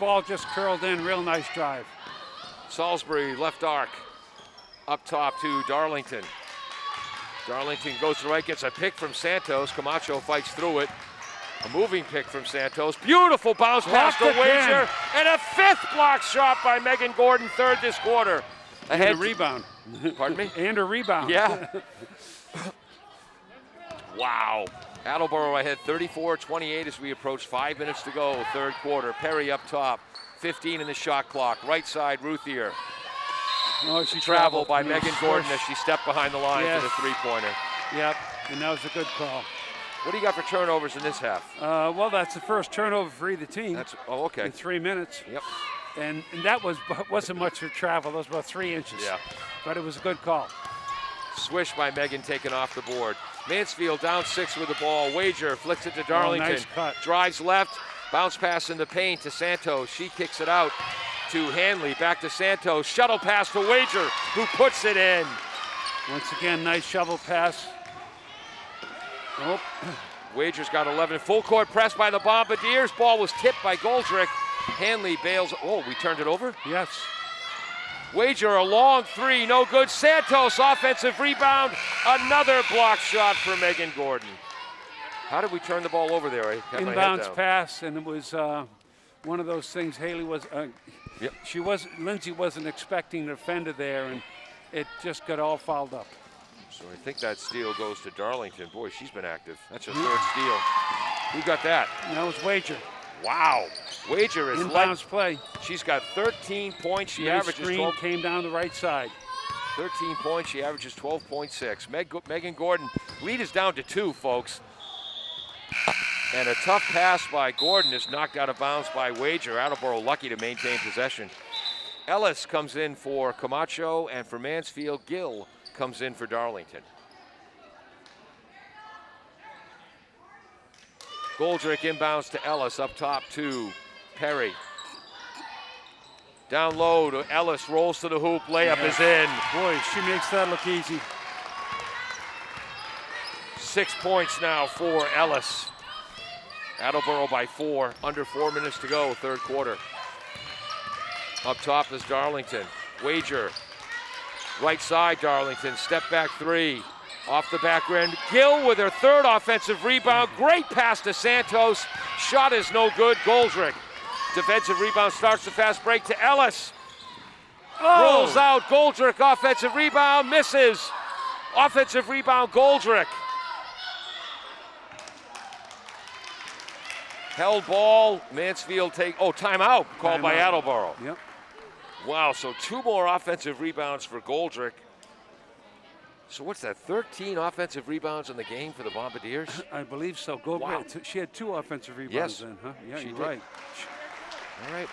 ball just curled in, real nice drive. Salisbury left arc, up top to Darlington. Darlington goes to the right, gets a pick from Santos. Camacho fights through it. A moving pick from Santos. Beautiful bounce pass to Blocked again. Wager. And a 5th block shot by Megan Gordon, 3rd this quarter. And a rebound. Pardon me? And a rebound. Yeah. Wow. Attleboro ahead 34-28 as we approach 5 minutes to go, 3rd quarter. Perry up top, 15 in the shot clock. Right side, Ruthier. Oh, she Travel traveled. by Yeah, Megan Gordon as she stepped behind the line Yes. for the 3-pointer. Yep, and that was a good call. What do you got for turnovers in this half? Well, that's the first turnover for either team Okay. in 3 minutes. Yep. And that wasn't much for travel. That was about 3 inches. Yeah. But it was a good call. Swish by Megan taken off the board. Mansfield down 6 with the ball. Wager flicks it to Darlington. nice cut. Drives left. Bounce pass in the paint to Santos. She kicks it out to Hanley. Back to Santos. Shuttle pass to Wager, who puts it in. Once again, nice shovel pass. Oh, Wager's got 11. Full court press by the Bombardiers. Ball was tipped by Goldrick. Hanley bails. Oh, we turned it over? yes. Wager, a long 3, no good. Santos, offensive rebound. Another block shot for Megan Gordon. How did we turn the ball over there? I had my head Inbounds down. pass, and it was one of those things. Haley was, Yep. Lindsay wasn't expecting the defender there, and it just got all fouled up. So I think that steal goes to Darlington. Boy, she's been active. That's her 3rd steal. Who got that? And that was Wager. Wow. Wager is Inbounds play. She's got 13 points. She Nice averages screen 12. came down the right side. 13 points. She averages 12.6. Megan Gordon, lead is down to 2, folks. And a tough pass by Gordon is knocked out of bounds by Wager. Attleboro lucky to maintain possession. Ellis comes in for Camacho, and for Mansfield, Gill comes in for Darlington. Goldrick inbounds to Ellis, up top to Perry. Down low to Ellis, rolls to the hoop, layup is in. Boy, she makes that look easy. 6 points now for Ellis. Attleboro by 4, under 4 minutes to go, 3rd quarter. Up top is Darlington. Wager, right side Darlington, step back 3. Off the back end, Gill with her 3rd offensive rebound. Great pass to Santos. Shot is no good, Goldrick. Defensive rebound starts the fast break to Ellis. Rolls out, Goldrick, offensive rebound, misses. Offensive rebound, Goldrick. Held ball, Mansfield timeout called by Timeout. Attleboro. Yep. Wow, so 2 more offensive rebounds for Goldrick. So what's that, 13 offensive rebounds in the game for the Bombardiers? I believe so. Goldrick, Wow. she had 2 offensive rebounds Yes. then, huh? Yeah, She you're did. right. All right.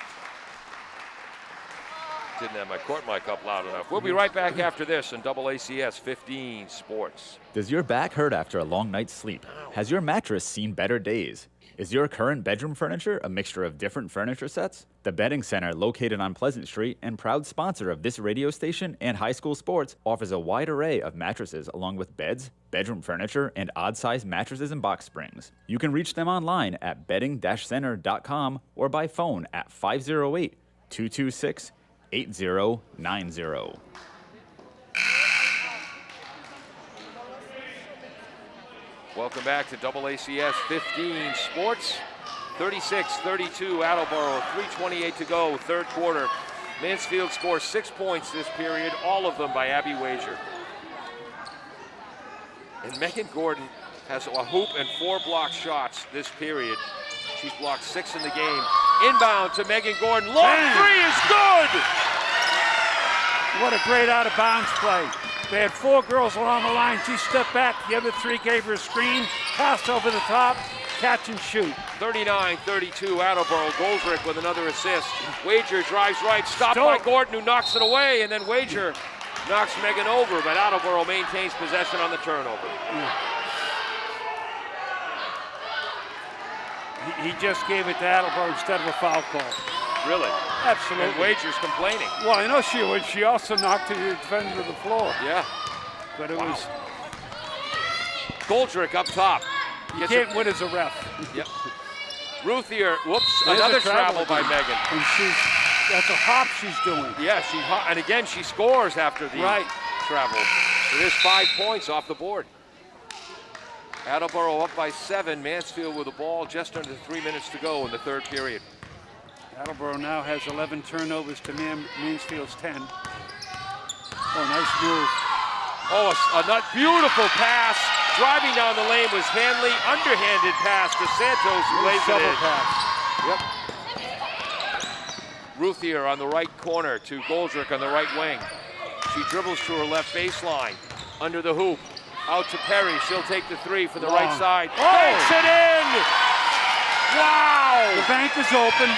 Didn't have my court mic up loud enough. We'll be right back after this in AACS 15 Sports. Does your back hurt after a long night's sleep? Has your mattress seen better days? Is your current bedroom furniture a mixture of different furniture sets? The Bedding Center, located on Pleasant Street and proud sponsor of this radio station and high school sports, offers a wide array of mattresses along with beds, bedroom furniture, and odd-sized mattresses and box springs. You can reach them online at bedding-center.com or by phone at 508-226-8090. Welcome back to AACS 15 Sports. 36-32 Attleboro, 3:28 to go, third quarter. Mansfield scores 6 points this period, all of them by Abby Wager. And Megan Gordon has a hoop and 4 block shots this period. She's blocked 6 in the game. Inbound to Megan Gordon. Long Bang. three is good! What a great out-of-bounds play. They had 4 girls along the line. She stepped back. The other 3 gave her a screen, passed over the top, catch and shoot. 39-32 Attleboro. Goldrick with another assist. Wager drives right, stopped Stole. by Gordon, who knocks it away, and then Wager knocks Megan over, but Attleboro maintains possession on the turnover. He just gave it to Attleboro instead of a foul call. Really? Absolutely. And Wager's complaining. Well, I know she would. She also knocked the defender to the floor. Yeah. But it Wow. was, Goldrick up top. you Gets can't it. win as a ref. Yep. Ruthier, whoops, There's another a travel travel by again. Megan. And that's a hop she's doing. Yeah, and again, she scores after the Right. travel. So there's 5 points off the board. Attleboro up by 7. Mansfield with the ball, just under 3 minutes to go in the third period. Attleboro now has 11 turnovers to Mansfield's 10. Oh, nice move. Oh, a beautiful pass. Driving down the lane was Hanley. Underhanded pass to Santos, who lays it Double in. pass. Yep. Ruthier on the right corner to Goldrick on the right wing. She dribbles to her left baseline. Under the hoop. Out to Perry. She'll take the 3 for the Long. right side. Oh! Banks it in! Wow! The bank is open.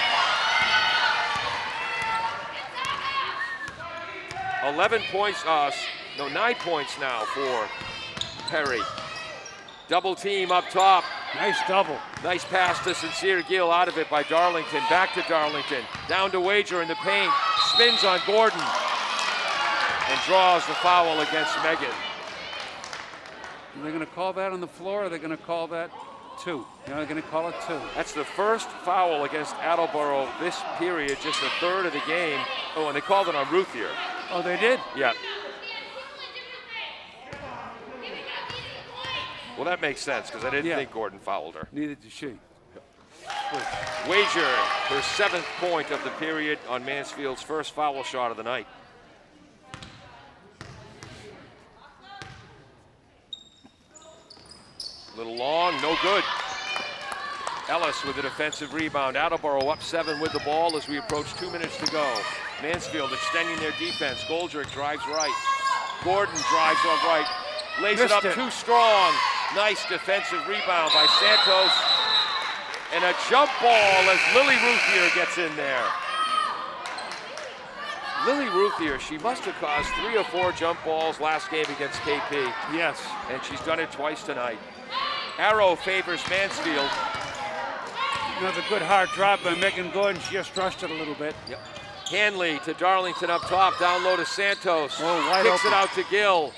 11 points, 9 points now for Perry. Double team up top. Nice double. Nice pass to Sincere Gill, out of it by Darlington. Back to Darlington. Down to Wager in the paint. Spins on Gordon. And draws the foul against Megan. Are they going to call that on the floor, or are they going to call that 2? They're going to call it 2. That's the first foul against Attleboro this period, just the third of the game. Oh, and they called it on Ruthier. Oh, they did? Yeah. Well, that makes sense, because I didn't think Gordon fouled her. Neither did she. Wager, her 7th point of the period on Mansfield's first foul shot of the night. Little long, no good. Ellis with a defensive rebound. Attleboro up 7 with the ball as we approach 2 minutes to go. Mansfield extending their defense. Goldrick drives right. Gordon drives on right. Lays it up too strong. Nice defensive rebound by Santos. And a jump ball as Lily Ruthier gets in there. Lily Ruthier, she must have caused 3 or 4 jump balls last game against KP. Yes. And she's done it twice tonight. Arrow favors Mansfield. Another good hard drop by Megan Gordon. She just rushed it a little bit. Yep. Hanley to Darlington up top, down low to Santos. Oh, wide Kicks open. it out to Gill.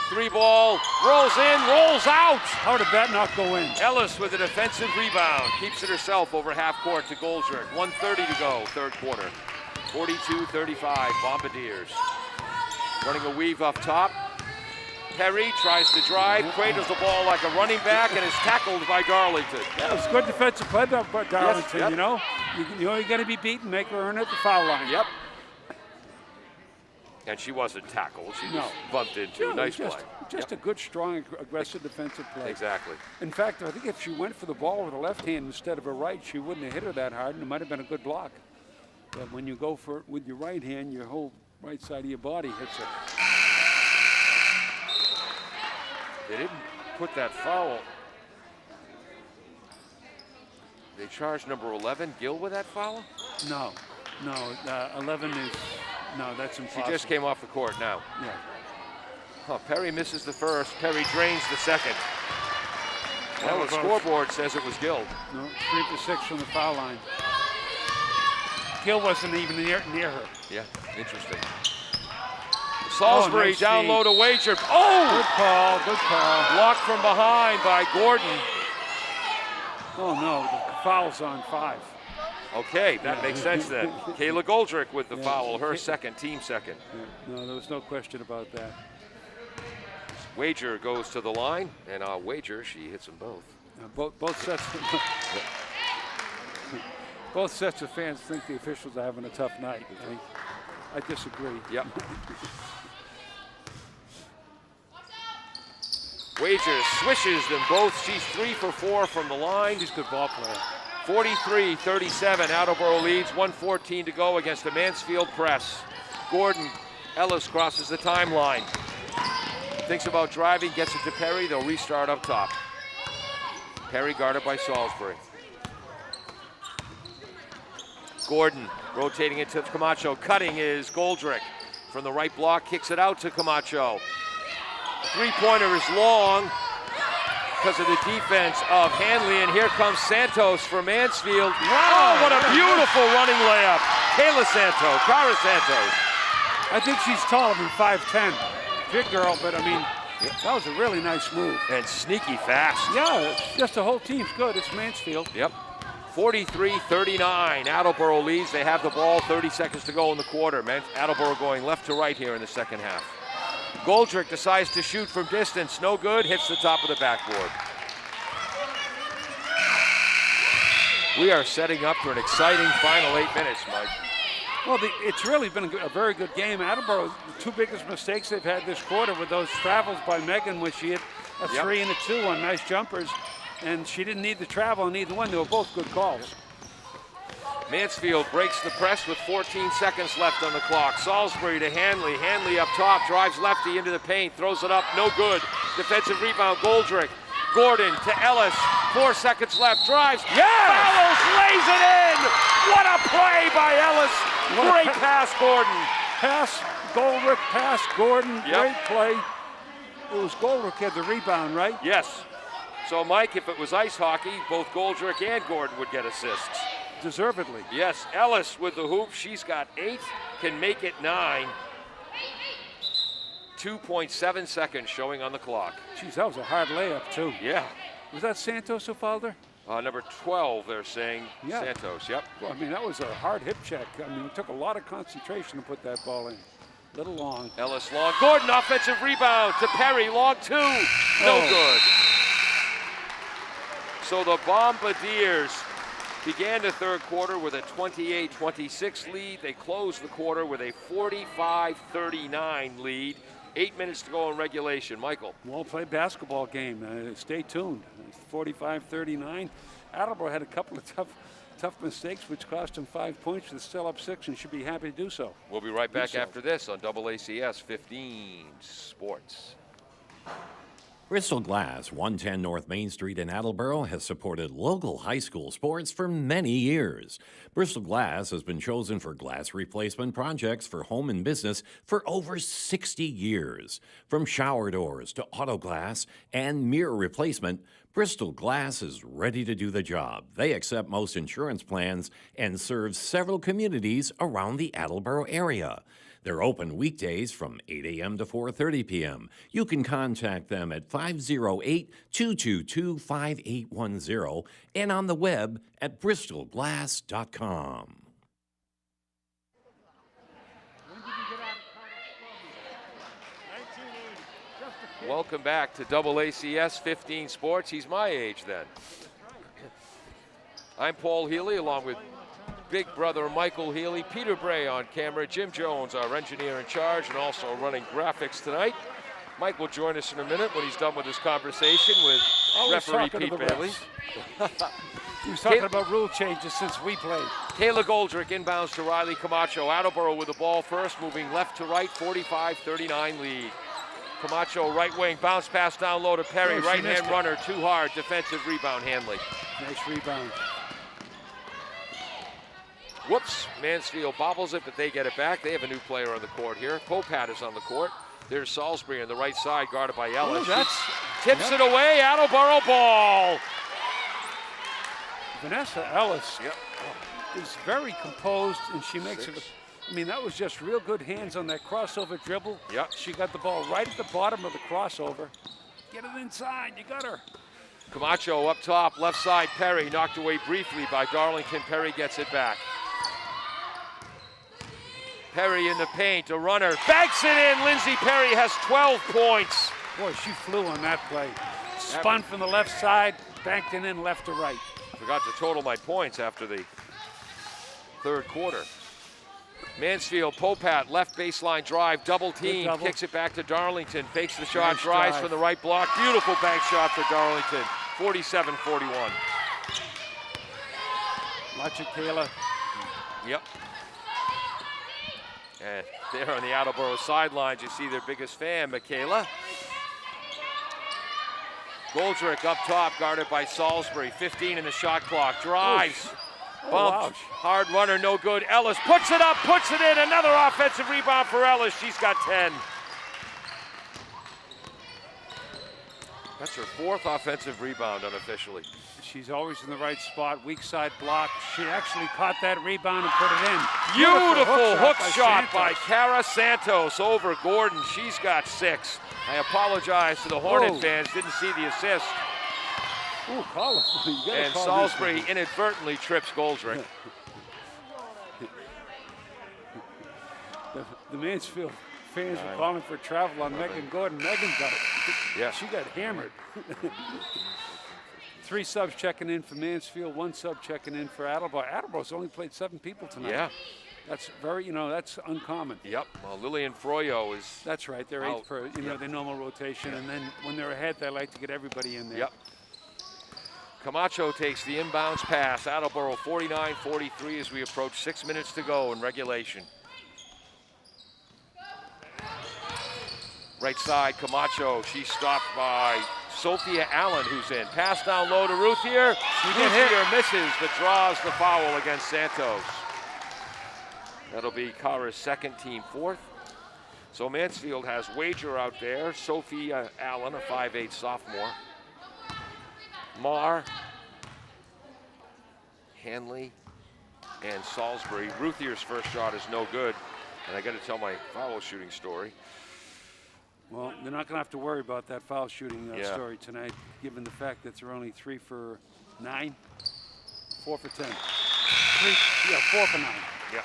3 ball, rolls in, rolls out. How did that not go in? Ellis with a defensive rebound. Keeps it herself over half court to Goldrick. 1:30 to go, third quarter. 42-35, Bombardiers. Running a weave up top. Perry tries to drive, cradles the ball like a running back, and is tackled by Darlington. That was good defensive play by Darlington, Yes, yep. you know? You know you're going to be beaten, make her earn it at the foul line. Yep. And she wasn't tackled. She just bumped into a nice play. Just a good, strong, aggressive defensive play. Exactly. In fact, I think if she went for the ball with her left hand instead of her right, she wouldn't have hit her that hard, and it might have been a good block. But when you go for it with your right hand, your whole right side of your body hits it. They didn't put that foul. They charged number 11, Gill, with that foul? No, 11 is, no, that's impossible. She just came off the court now. Yeah. Oh, Perry misses the first. Perry drains the second. Well, the Close. scoreboard says it was Gill. No, 3 for 6 from the foul line. Gill wasn't even near her. Yeah, interesting. Salisbury nice down feed. low to Wager. Oh! Good call, good call. Blocked from behind by Gordon. Oh no, the foul's on 5. Okay, that makes sense then. Kayla Goldrick with the Yeah. foul, her second, team second. Yeah. No, there was no question about that. Wager goes to the line, and Wager, she hits them both. Both sets. Both sets of fans think the officials are having a tough night. I disagree. Yep. Wager swishes them both. She's 3 for 4 from the line. She's a good ball player. 43-37, Attleboro leads, 1:14 to go against the Mansfield press. Gordon Ellis crosses the timeline. Thinks about driving, gets it to Perry. They'll restart up top. Perry guarded by Salisbury. Gordon rotating it to Camacho. Cutting is Goldrick. From the right block, kicks it out to Camacho. Three-pointer is long because of the defense of Hanley, and here comes Santos for Mansfield. Wow, what a beautiful running layup. Kayla Santos, Cara Santos. I think she's taller than 5'10". Big girl, but I mean, that was a really nice move. And sneaky fast. Yeah, it's just the whole team's good. It's Mansfield. Yep. 43-39, Attleboro leads. They have the ball, 30 seconds to go in the quarter. Attleboro going left to right here in the second half. Goldrick decides to shoot from distance. No good, hits the top of the backboard. We are setting up for an exciting final 8 minutes, Mike. Well, it's really been a very good game. Attleboro, the 2 biggest mistakes they've had this quarter were those travels by Megan, where she hit a 3 and a 2 on nice jumpers, and she didn't need the travel on either one. They were both good calls. Mansfield breaks the press with 14 seconds left on the clock. Salisbury to Hanley. Hanley up top, drives lefty into the paint, throws it up, no good. Defensive rebound, Goldrick. Gordon to Ellis, 4 seconds left, drives, follows, lays it in! What a play by Ellis! Great pass, Gordon. Pass, Goldrick, pass, Gordon, Yep. great play. It was Goldrick had the rebound, right? Yes. So, Mike, if it was ice hockey, both Goldrick and Gordon would get assists. Deservedly. Yes, Ellis with the hoop. She's got 8, can make it 9. 2.7 seconds showing on the clock. Jeez, that was a hard layup, too. Yeah. Was that Santos who fouled her? Number 12, they're saying. Yeah. Santos, yep. Well, I mean, that was a hard hip check. I mean, it took a lot of concentration to put that ball in. Little long. Ellis long. Gordon, offensive rebound to Perry. Long 2. No good. So the Bombardiers began the third quarter with a 28-26 lead. They closed the quarter with a 45-39 lead. 8 minutes to go in regulation. Michael. Well-played basketball game. Stay tuned. 45-39. Attleboro had a couple of tough mistakes, which cost them 5 points. They're still up 6 and should be happy to do so. We'll be right back after this on AACS 15 Sports. Bristol Glass, 110 North Main Street in Attleboro, has supported local high school sports for many years. Bristol Glass has been chosen for glass replacement projects for home and business for over 60 years. From shower doors to auto glass and mirror replacement, Bristol Glass is ready to do the job. They accept most insurance plans and serve several communities around the Attleboro area. They're open weekdays from 8 a.m. to 4:30 p.m. You can contact them at 508-222-5810 and on the web at bristolglass.com. Welcome back to AACS 15 Sports. He's my age then. I'm Paul Healy along with big brother Michael Healy, Peter Bray on camera, Jim Jones, our engineer in charge, and also running graphics tonight. Mike will join us in a minute when he's done with his conversation with referee Pete Bailey. He was talking about rule changes since we played. Kayla Goldrick inbounds to Riley Camacho. Attleboro with the ball first, moving left to right, 45-39 lead. Camacho right wing, bounce pass down low to Perry, right-hand runner, too hard, defensive rebound, Hanley. Nice rebound. Whoops, Mansfield bobbles it, but they get it back. They have a new player on the court here. Popat is on the court. There's Salisbury on the right side, guarded by Ellis. Tips it away, Attleboro ball. Vanessa Ellis is very composed, and she makes it. I mean, that was just real good hands on that crossover dribble. Yep. She got the ball right at the bottom of the crossover. Get it inside, you got her. Camacho up top, left side, Perry knocked away briefly by Darlington. Perry gets it back. Perry in the paint, a runner, banks it in. Lindsay Perry has 12 points. Boy, she flew on that play. Spun from the left side, banked it in left to right. Forgot to total my points after the third quarter. Mansfield, Popat, left baseline drive, double team, kicks it back to Darlington, fakes the shot, Nice drives drive. from the right block. Beautiful bank shot for Darlington, 47-41. Watch it, Kayla. Yep. And there on the Attleboro sidelines, you see their biggest fan, Michaela. Goldrick up top, guarded by Salisbury. 15 in the shot clock. Drives. Bumped. Hard runner, no good. Ellis puts it up, puts it in. Another offensive rebound for Ellis. She's got 10. That's her fourth offensive rebound unofficially. She's always in the right spot, weak side block. She actually caught that rebound and put it in. Beautiful hook shot by Cara Santos over Gordon. She's got 6. I apologize to the Hornet fans, didn't see the assist. Ooh, call it. And Salisbury inadvertently trips Goldrick. The Mansfield fans were calling for travel on Megan Gordon. Megan got it. Yeah. She got hammered. 3 subs checking in for Mansfield, 1 sub checking in for Attleboro. Attleboro's only played 7 people tonight. Yeah. That's very, that's uncommon. Yep. Well, Lillian Froyo is. That's right. They're 8 for, their normal rotation. And then when they're ahead, they like to get everybody in there. Yep. Camacho takes the inbounds pass. Attleboro 49-43 as we approach 6 minutes to go in regulation. Right side, Camacho. She's stopped by Sophia Allen, who's in. Pass down low to Ruthier. Ruthier misses, but draws the foul against Santos. That'll be Cara's second, team 4th. So Mansfield has Wager out there. Sophia Allen, a 5'8" sophomore. Marr, Hanley, and Salisbury. Ruthier's first shot is no good. And I got to tell my foul shooting story. Well, they're not going to have to worry about that foul shooting story tonight, given the fact that they're only 3 for 9, 4 for 10. 4 for 9. Yeah.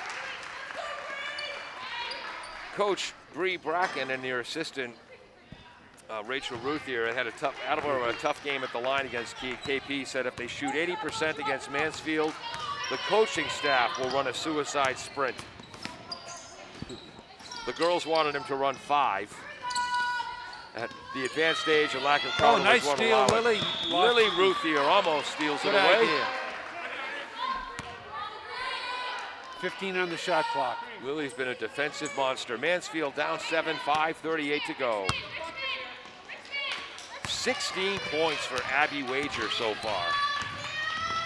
Coach Bree Bracken and their assistant Rachel Ruthier had a tough game at the line against KP. Said if they shoot 80% against Mansfield, the coaching staff will run a suicide sprint. The girls wanted him to run 5. At the advanced stage and lack of confidence. Nice steal, Lily. Lily Ruthier almost steals it away. Idea. 15 on the shot clock. Lily's been a defensive monster. Mansfield down 7, 5:38 to go. 16 points for Abby Wager so far.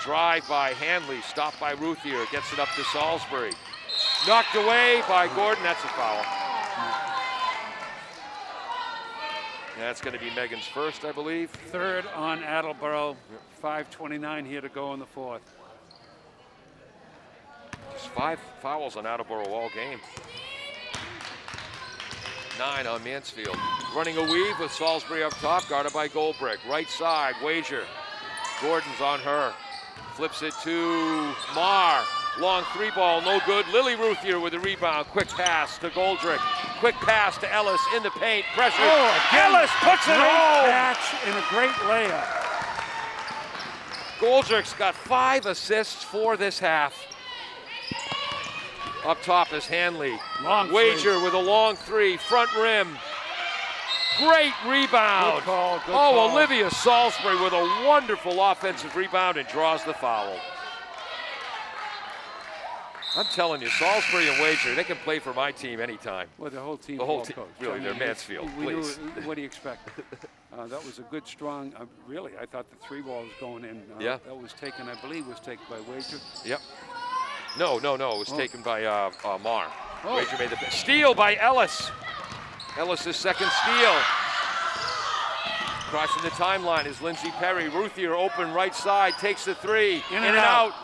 Drive by Hanley, stopped by Ruthier, gets it up to Salisbury. Knocked away by Gordon, that's a foul. That's going to be Megan's first, I believe. 3rd on Attleboro. 5:29 here to go in the 4th. Just 5 fouls on Attleboro all game. 9 on Mansfield. Running a weave with Salisbury up top, guarded by Goldbrick. Right side, Wager. Gordon's on her. Flips it to Marr. Long 3 ball, no good. Lily Ruthier with a rebound. Quick pass to Goldrick. Quick pass to Ellis in the paint. Pressure. Ellis puts it home. Catch and a great layup. Goldrick's got 5 assists for this half. Up top is Hanley. Long Wager with a long 3, front rim. Great rebound. Good call, good oh, call. Olivia Salisbury with a wonderful offensive rebound and draws the foul. I'm telling you, Salisbury and Wager, they can play for my team anytime. Well, the whole team. The whole team, coach. really, they're Mansfield, we please. Knew, what do you expect? That was a good, strong, really, I thought the 3 ball was going in. Yeah. That was taken, I believe, was taken by Wager. Yep. No, it was taken by Marr. Oh. Wager made the steal by Ellis. Ellis' second steal. Crossing the timeline is Lindsay Perry. Ruthier open right side, takes the 3. In and out.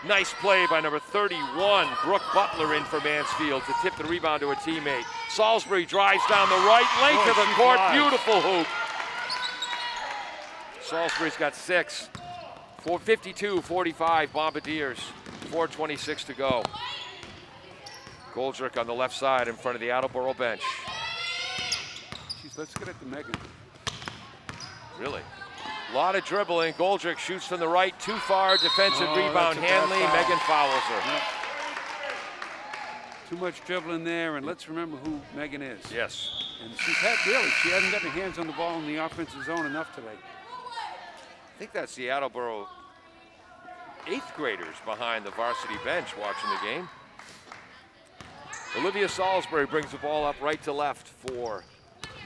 Nice play by number 31, Brooke Butler in for Mansfield to tip the rebound to a teammate. Salisbury drives down the right length of the court. Flies. Beautiful hoop. Salisbury's got 6. 52-45 Bombardiers. 4:26 to go. Goldrick on the left side in front of the Attleboro bench. Jeez, let's get it to Megan. Really? A lot of dribbling. Goldrick shoots from the right, too far. Defensive rebound. that's a bad Hanley. foul. Megan fouls her. Yep. Too much dribbling there, and let's remember who Megan is. Yes. And she hasn't gotten her hands on the ball in the offensive zone enough today. I think that's the Attleboro 8th graders behind the varsity bench watching the game. Olivia Salisbury brings the ball up right to left for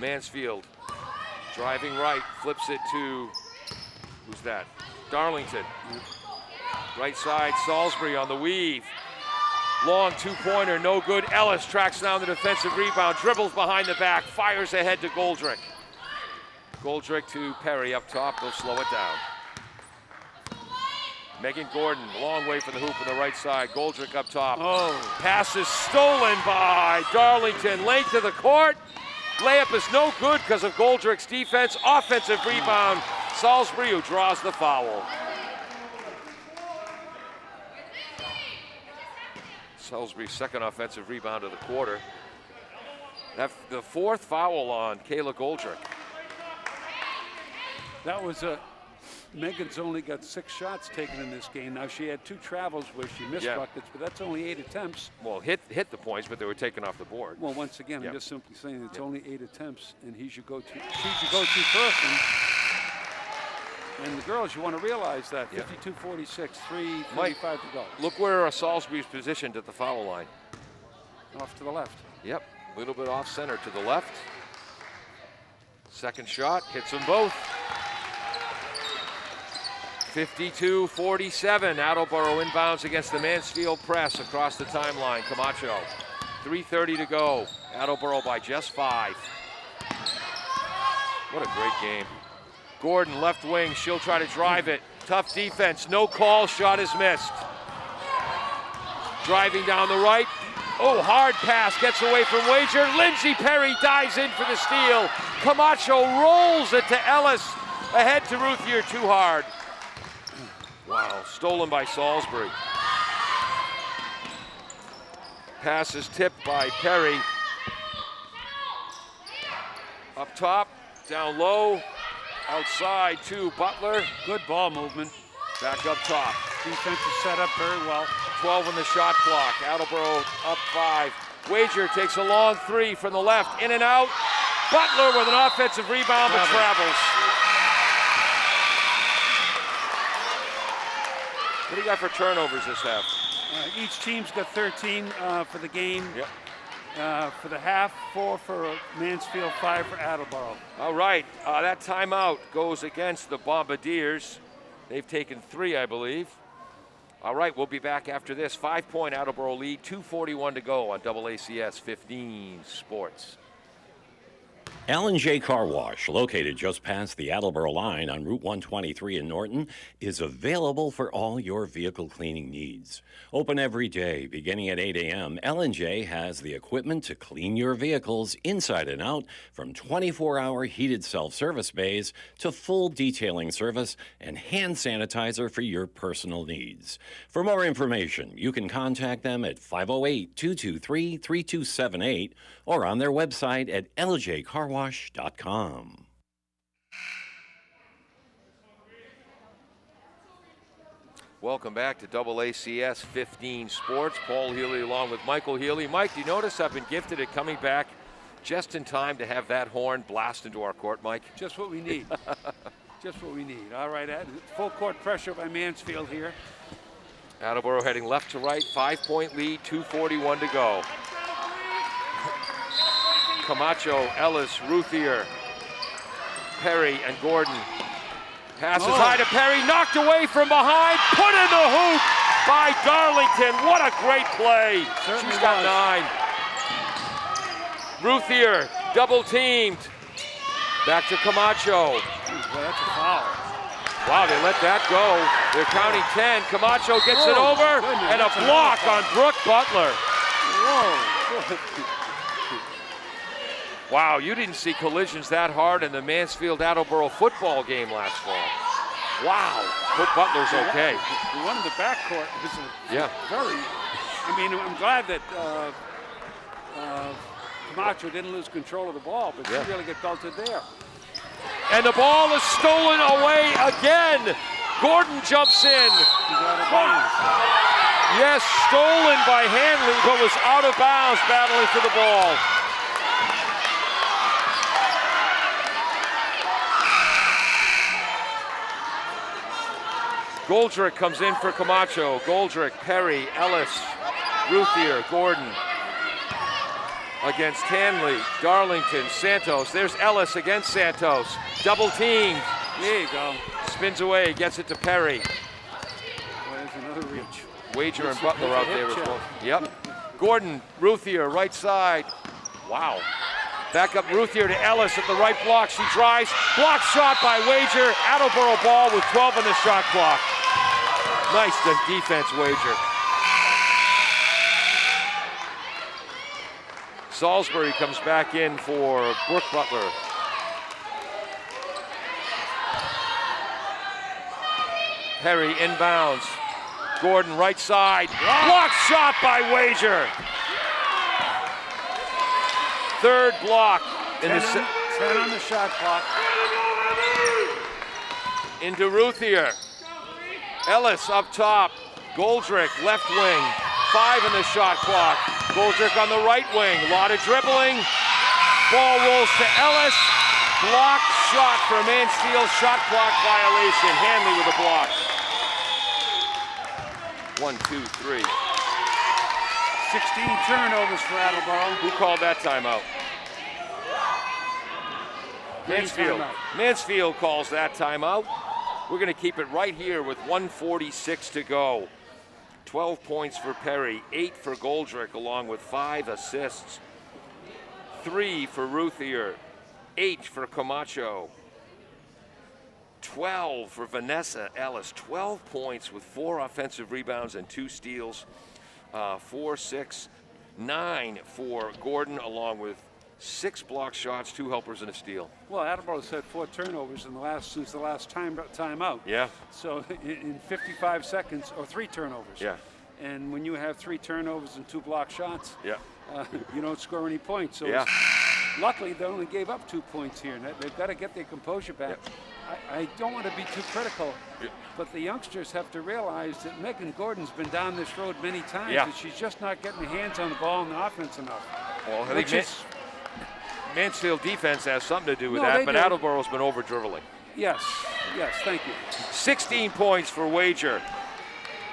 Mansfield. Driving right, flips it to, who's that? Darlington. Right side, Salisbury on the weave. Long 2-pointer, no good. Ellis tracks down the defensive rebound, dribbles behind the back, fires ahead to Goldrick. Goldrick to Perry up top, they'll slow it down. Megan Gordon, a long way from the hoop on the right side. Goldrick up top. Oh. Pass is stolen by Darlington. Length of the court. Layup is no good because of Goldrick's defense. Offensive rebound. Salisbury who draws the foul. Salisbury's second offensive rebound of the quarter. That's the 4th foul on Kayla Goldrick. That was Megan's only got 6 shots taken in this game. Now she had 2 travels where she missed buckets, but that's only 8 attempts. Well, hit the points, but they were taken off the board. Well, once again, I'm just simply saying it's only 8 attempts, and she's your go-to person. And the girls, you want to realize that 52-46, 3:35 to go. Look where Salisbury's positioned at the foul line. Off to the left. Yep, a little bit off center to the left. Second shot, hits them both. 52-47, Attleboro inbounds against the Mansfield press across the timeline. Camacho, 3:30 to go. Attleboro by just 5. What a great game. Gordon, left wing, she'll try to drive it. Tough defense, no call, shot is missed. Driving down the right. Oh, hard pass, gets away from Wager. Lindsay Perry dives in for the steal. Camacho rolls it to Ellis. Ahead to Ruthier, too hard. Wow, stolen by Salisbury. Pass is tipped by Perry. Up top, down low, outside to Butler. Good ball movement. Back up top. Defense is set up very well. 12 on the shot clock. Attleboro up 5. Wager takes a long 3 from the left, in and out. Butler with an offensive rebound, but travels. What do you got for turnovers this half? Each team's got 13 for the game. Yep. For the half, 4 for Mansfield, 5 for Attleboro. All right, that timeout goes against the Bombardiers. They've taken 3, I believe. All right, we'll be back after this. 5-point Attleboro lead, 2:41 to go on AACS 15 Sports. L&J Car Wash, located just past the Attleboro line on Route 123 in Norton, is available for all your vehicle cleaning needs. Open every day, beginning at 8 a.m., L&J has the equipment to clean your vehicles inside and out, from 24-hour heated self-service bays to full detailing service and hand sanitizer for your personal needs. For more information, you can contact them at 508-223-3278 or on their website at ljcarwash.com. Welcome back to AACS 15 Sports. Paul Healy along with Michael Healy. Mike, do you notice I've been gifted at coming back just in time to have that horn blast into our court, Mike. Just what we need. Just what we need. All right, Ed. Full court pressure by Mansfield here. Attleboro heading left to right, 5-point lead, 2:41 to go. Camacho, Ellis, Ruthier, Perry, and Gordon. Passes high to Perry, knocked away from behind, put in the hoop by Darlington. What a great play. Certainly She's got was. 9. Ruthier, double teamed. Back to Camacho. Well, that's a foul. Wow, they let that go. They're counting 10. Camacho gets it over, goodness, and a that's block on another Brooke Butler. Whoa. Wow, you didn't see collisions that hard in the Mansfield-Attleboro football game last fall. Wow, Brooke Butler's okay. The one in the backcourt was a very, I mean, I'm glad that Camacho didn't lose control of the ball, but she really got belted there. And the ball is stolen away again. Gordon jumps in. He's out of bounds. Yes, stolen by Hanley, but was out of bounds battling for the ball. Goldrick comes in for Camacho. Goldrick, Perry, Ellis, Ruthier, Gordon. Against Hanley, Darlington, Santos. There's Ellis against Santos. Double teamed. There you go. Spins away, gets it to Perry. Well, there's another reach. Wager and Butler out there as well. Yep. Gordon, Ruthier, right side. Wow. Back up Ruthier to Ellis at the right block. She drives. Block shot by Wager. Attleboro ball with 12 on the shot clock. Nice defense, Wager. Salisbury comes back in for Brooke Butler. Perry inbounds. Gordon right side. Block shot by Wager. Third block in 10 on the shot clock. Into Ruthier. Ellis up top. Goldrick left wing. 5 in the shot clock. Goldrick on the right wing. A lot of dribbling. Ball rolls to Ellis. Block shot for Mansfield. Shot clock violation. Hanley with a block. 1, 2, 3. 16 turnovers for Attleboro. Who called that timeout? Mansfield. Mansfield calls that timeout. We're going to keep it right here with 1:46 to go. 12 points for Perry, 8 for Goldrick, along with 5 assists. 3 for Ruthier, 8 for Camacho. 12 for Vanessa Ellis, 12 points with 4 offensive rebounds and 2 steals. 4, 6, 9 for Gordon, along with 6 block shots, 2 helpers, and a steal. Well, Attleboro's had 4 turnovers since the last timeout. Yeah. So in 55 seconds, or 3 turnovers. Yeah. And when you have 3 turnovers and 2 block shots, Yeah. You don't score any points. So luckily, they only gave up 2 points here. And they've got to get their composure back. I don't want to be too critical, but the youngsters have to realize that Megan Gordon's been down this road many times, and she's just not getting her hands on the ball in the offense enough. Well, I think Mansfield defense has something to do with that, but Attleboro's been over-dribbling. Yes, thank you. 16 points for Wager,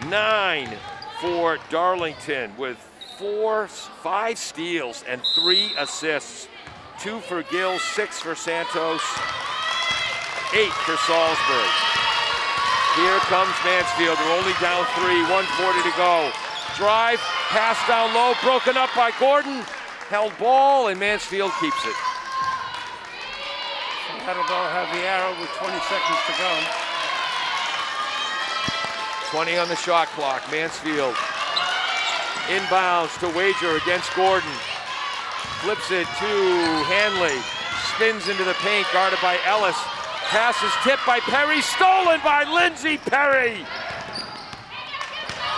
9 for Darlington with 5 steals and 3 assists. 2 for Gill, 6 for Santos, 8 for Salisbury. Here comes Mansfield. They're only down 3, 1:40 to go. Drive, pass down low, broken up by Gordon. Held ball, and Mansfield keeps it. Attleboro have the arrow with 20 seconds to go. 20 on the shot clock. Mansfield inbounds to Wager against Gordon. Flips it to Hanley. Spins into the paint, guarded by Ellis. Pass is tipped by Perry, stolen by Lindsay Perry.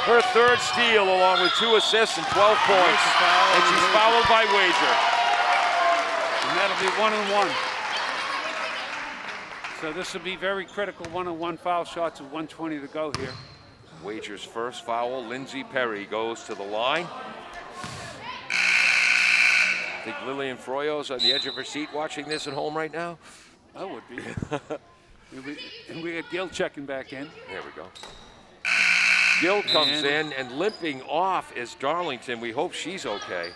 Her 3rd steal, along with 2 assists and 12 points. And she's fouled by Wager. And that'll be 1-on-1. So this will be very critical 1-on-1 foul shots with 1:20 to go here. Wager's first foul. Lindsay Perry goes to the line. Think Lillian Froyo's on the edge of her seat watching this at home right now? I would be. And we had Gil checking back in. There we go. Gill comes in, and limping off is Darlington. We hope she's okay.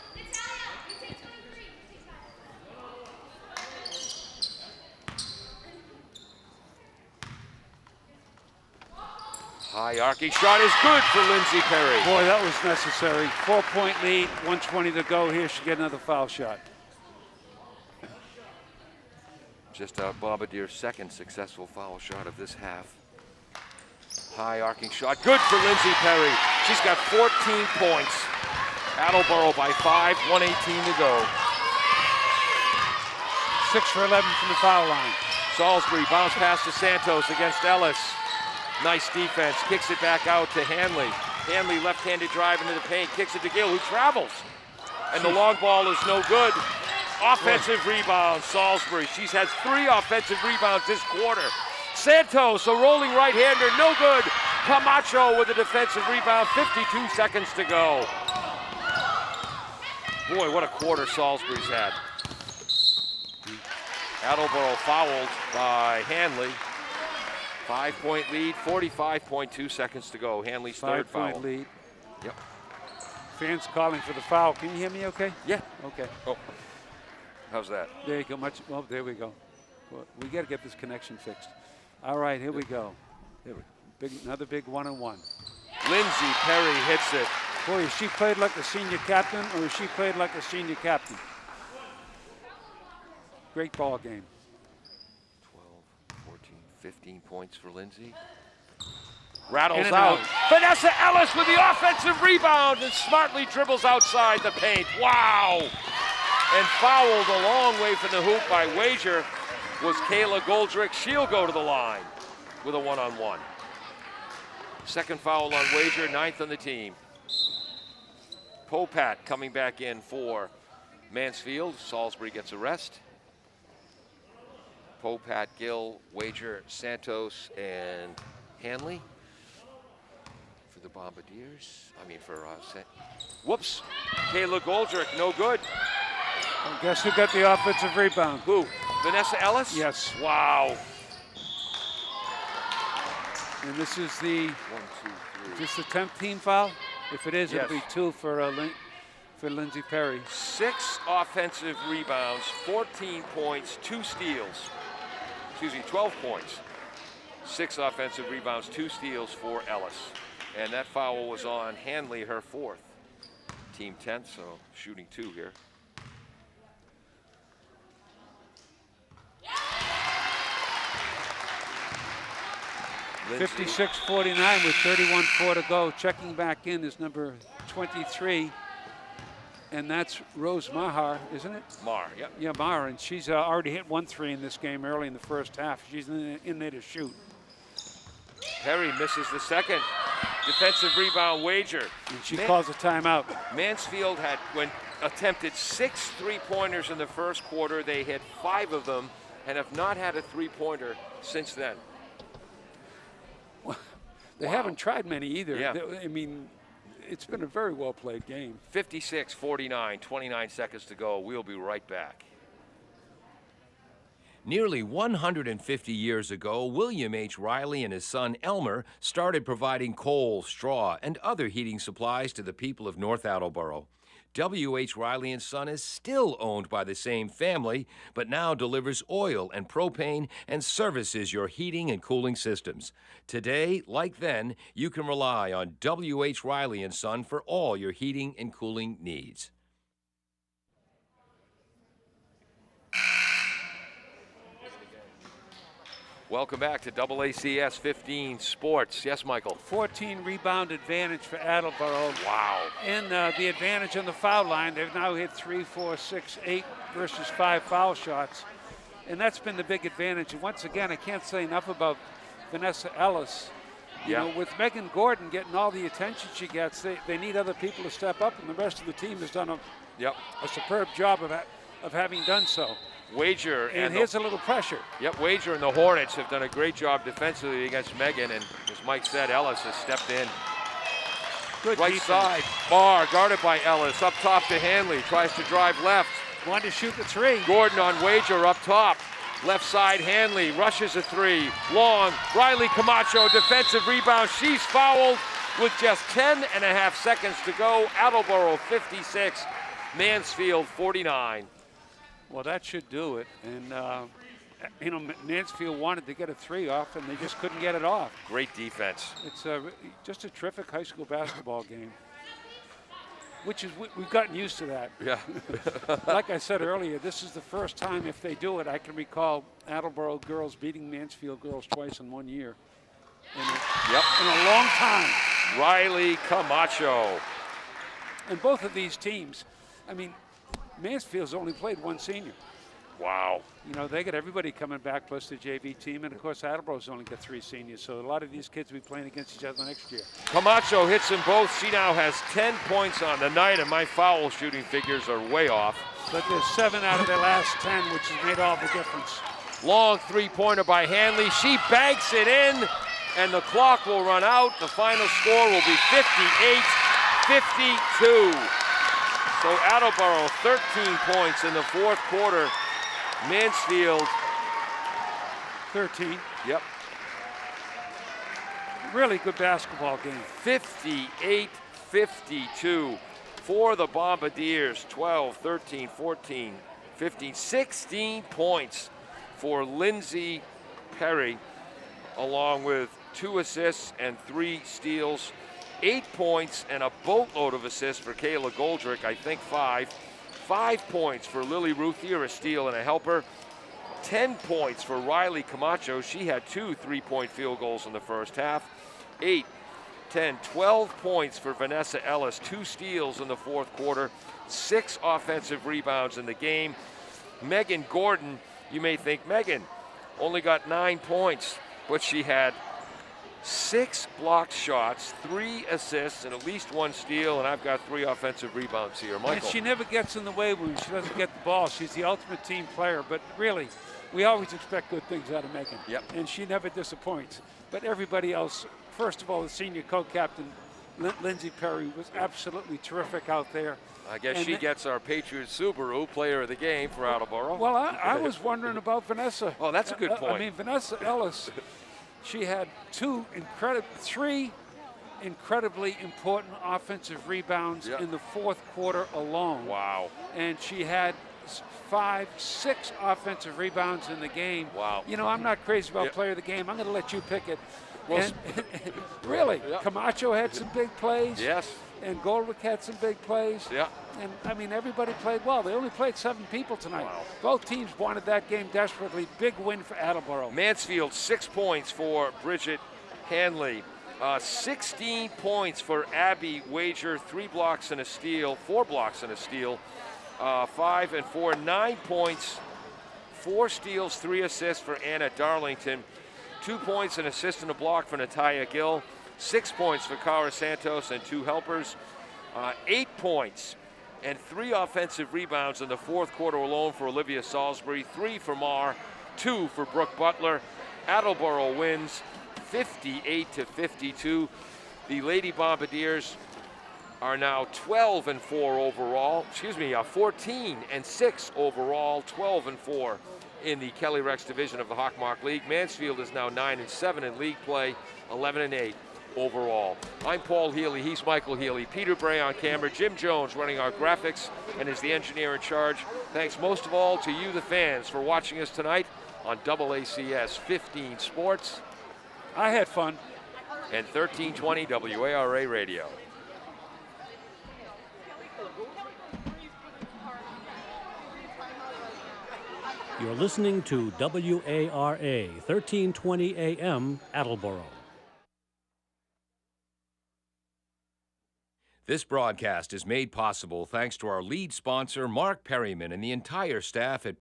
High arcing shot is good for Lindsay Perry. Boy, that was necessary. 4-point lead, 1:20 to go. Here she get another foul shot. Just Bombadier's second successful foul shot of this half. High arcing shot, good for Lindsay Perry. She's got 14 points. Attleboro by 5, 1:18 to go. 6 for 11 from the foul line. Salisbury bounce pass to Santos against Ellis. Nice defense, kicks it back out to Hanley. Hanley left-handed drive into the paint, kicks it to Gill, who travels. And the long ball is no good. Offensive rebound, Salisbury. She's had 3 offensive rebounds this quarter. Santos, a rolling right-hander, no good. Camacho with a defensive rebound, 52 seconds to go. Boy, what a quarter Salisbury's had. Attleboro fouled by Hanley. 5-point lead, 45.2 seconds to go. Hanley's third foul. 5-point lead. Yep. Fans calling for the foul. Can you hear me okay? Yeah. Okay. Oh, how's that? There you go. Oh, there we go. Well, we got to get this connection fixed. All right, here we go. Another big one-on-one. Lindsay Perry hits it. Boy, has she played like a senior captain, or has she played like a senior captain? Great ball game. 15 points for Lindsay. Rattles and out. Vanessa Ellis with the offensive rebound and smartly dribbles outside the paint. Wow! And fouled a long way from the hoop by Wager was Kayla Goldrick. She'll go to the line with a one-on-one. Second foul on Wager, 9th on the team. Popat coming back in for Mansfield. Salisbury gets a rest. Popat, Gill, Wager, Santos, and Hanley for the Bombardiers. Whoops. Kayla Goldrick, no good. Well, guess who got the offensive rebound? Who? Vanessa Ellis? Yes. Wow. And this is the 1, 2, 3. Is this the 10th team foul? If it is, Yes. it'll be 2 for Lindsay Perry. 6 offensive rebounds, 14 points, 2 steals. 12 points. 6 offensive rebounds, 2 steals for Ellis. And that foul was on Hanley, her 4th. Team 10th, so shooting 2 here. Lindsay. 56-49 with 31-4 to go. Checking back in is number 23. And that's Rose Mahar, isn't it? Mar, yep. Yeah, Mahar, and she's already hit 1 3 in this game early in the first half. She's in there to shoot. Perry misses the second. Defensive rebound, Wager. And she calls a timeout. Mansfield had attempted 6 3-pointers in the first quarter. They hit 5 of them and have not had a 3-pointer since then. They haven't tried many either. Yeah. I mean, it's been a very well-played game. 56-49, 29 seconds to go. We'll be right back. Nearly 150 years ago, William H. Riley and his son Elmer started providing coal, straw, and other heating supplies to the people of North Attleboro. W.H. Riley and Son is still owned by the same family, but now delivers oil and propane and services your heating and cooling systems. Today, like then, you can rely on W.H. Riley and Son for all your heating and cooling needs. Welcome back to AACS 15 Sports. Yes, Michael. 14 rebound advantage for Attleboro. Wow. And the advantage on the foul line, they've now hit 3, 4, 6, 8 versus 5 foul shots. And that's been the big advantage. And once again, I can't say enough about Vanessa Ellis. You know, with Megan Gordon getting all the attention she gets, they need other people to step up, and the rest of the team has done a superb job of having done so. Wager and here's a little pressure. Yep, Wager and the Hornets have done a great job defensively against Megan, and as Mike said, Ellis has stepped in. Good right defense. side, Barr guarded by Ellis, up top to Hanley, tries to drive left. Wanted to shoot the three. Gordon on Wager up top. Left side, Hanley rushes a three. Long, Riley Camacho, defensive rebound. She's fouled with just 10.5 seconds to go. Attleboro 56, Mansfield 49. Well, that should do it. And, Mansfield wanted to get a three off, and they just couldn't get it off. Great defense. It's just a terrific high school basketball game, which is, we've gotten used to that. Yeah. Like I said earlier, this is the first time, if they do it, I can recall Attleboro girls beating Mansfield girls twice in 1 year. In a long time. Riley Camacho. And both of these teams, I mean, Mansfield's only played one senior. Wow. You know, they got everybody coming back plus the JV team, and of course Attleboro's only got 3 seniors, so a lot of these kids will be playing against each other next year. Camacho hits them both. She now has 10 points on the night, and my foul shooting figures are way off. But there's 7 out of their last 10, which has made all the difference. Long three-pointer by Hanley. She banks it in, and the clock will run out. The final score will be 58-52. So Attleboro 13 points in the fourth quarter. Mansfield 13. Yep. Really good basketball game. 58-52 for the Bombardiers. 12, 13, 14, 15, 16 points for Lindsay Perry, along with 2 assists and 3 steals. 8 points and a boatload of assists for Kayla Goldrick, I think 5. 5 points for Lily Ruthier, a steal and a helper. 10 points for Riley Camacho. She had 2 3-point field goals in the first half. 8, 10, 12 points for Vanessa Ellis. 2 steals in the fourth quarter. 6 offensive rebounds in the game. Megan Gordon, you may think Megan only got 9 points, but she had 6 blocked shots, 3 assists, and at least 1 steal, and I've got 3 offensive rebounds here. Michael. And she never gets in the way when she doesn't get the ball. She's the ultimate team player, but really, we always expect good things out of Megan. Yep. And she never disappoints. But everybody else, first of all, the senior co-captain, Lindsay Perry, was absolutely terrific out there. I guess she gets our Patriot Subaru player of the game for Attleboro. Well, I was wondering about Vanessa. Oh, that's a good point. I mean, Vanessa Ellis, she had 3 incredibly important offensive rebounds in the fourth quarter alone. Wow. And she had 5, 6 offensive rebounds in the game. Wow. You know, I'm not crazy about player of the game. I'm going to let you pick it. Well, And really, Camacho had some big plays. Yes. And Goldrick had some big plays. Yeah. And, I mean, everybody played well. They only played 7 people tonight. Wow. Both teams wanted that game desperately. Big win for Attleboro. Mansfield, 6 points for Bridget Hanley. 16 points for Abby Wager, 3 blocks and a steal, 4 blocks and a steal. 5 and 4, 9 points, 4 steals, 3 assists for Anna Darlington. 2 points, an assist and a block for Natalia Gill. 6 points for Cara Santos and 2 helpers. 8 points and 3 offensive rebounds in the fourth quarter alone for Olivia Salisbury. 3 for Marr, 2 for Brooke Butler. Attleboro wins 58-52. The Lady Bombardiers are now 12-4 overall. 14-6 overall. 12-4 in the Kelly Rex division of the Hawkmark League. Mansfield is now 9-7 in league play. 11-8 overall. I'm Paul Healy. He's Michael Healy. Peter Bray on camera. Jim Jones running our graphics and is the engineer in charge. Thanks most of all to you, the fans, for watching us tonight on AACS 15 Sports. I had fun. And 1320 WARA Radio. You're listening to WARA 1320 AM Attleboro. This broadcast is made possible thanks to our lead sponsor, Mark Perryman, and the entire staff at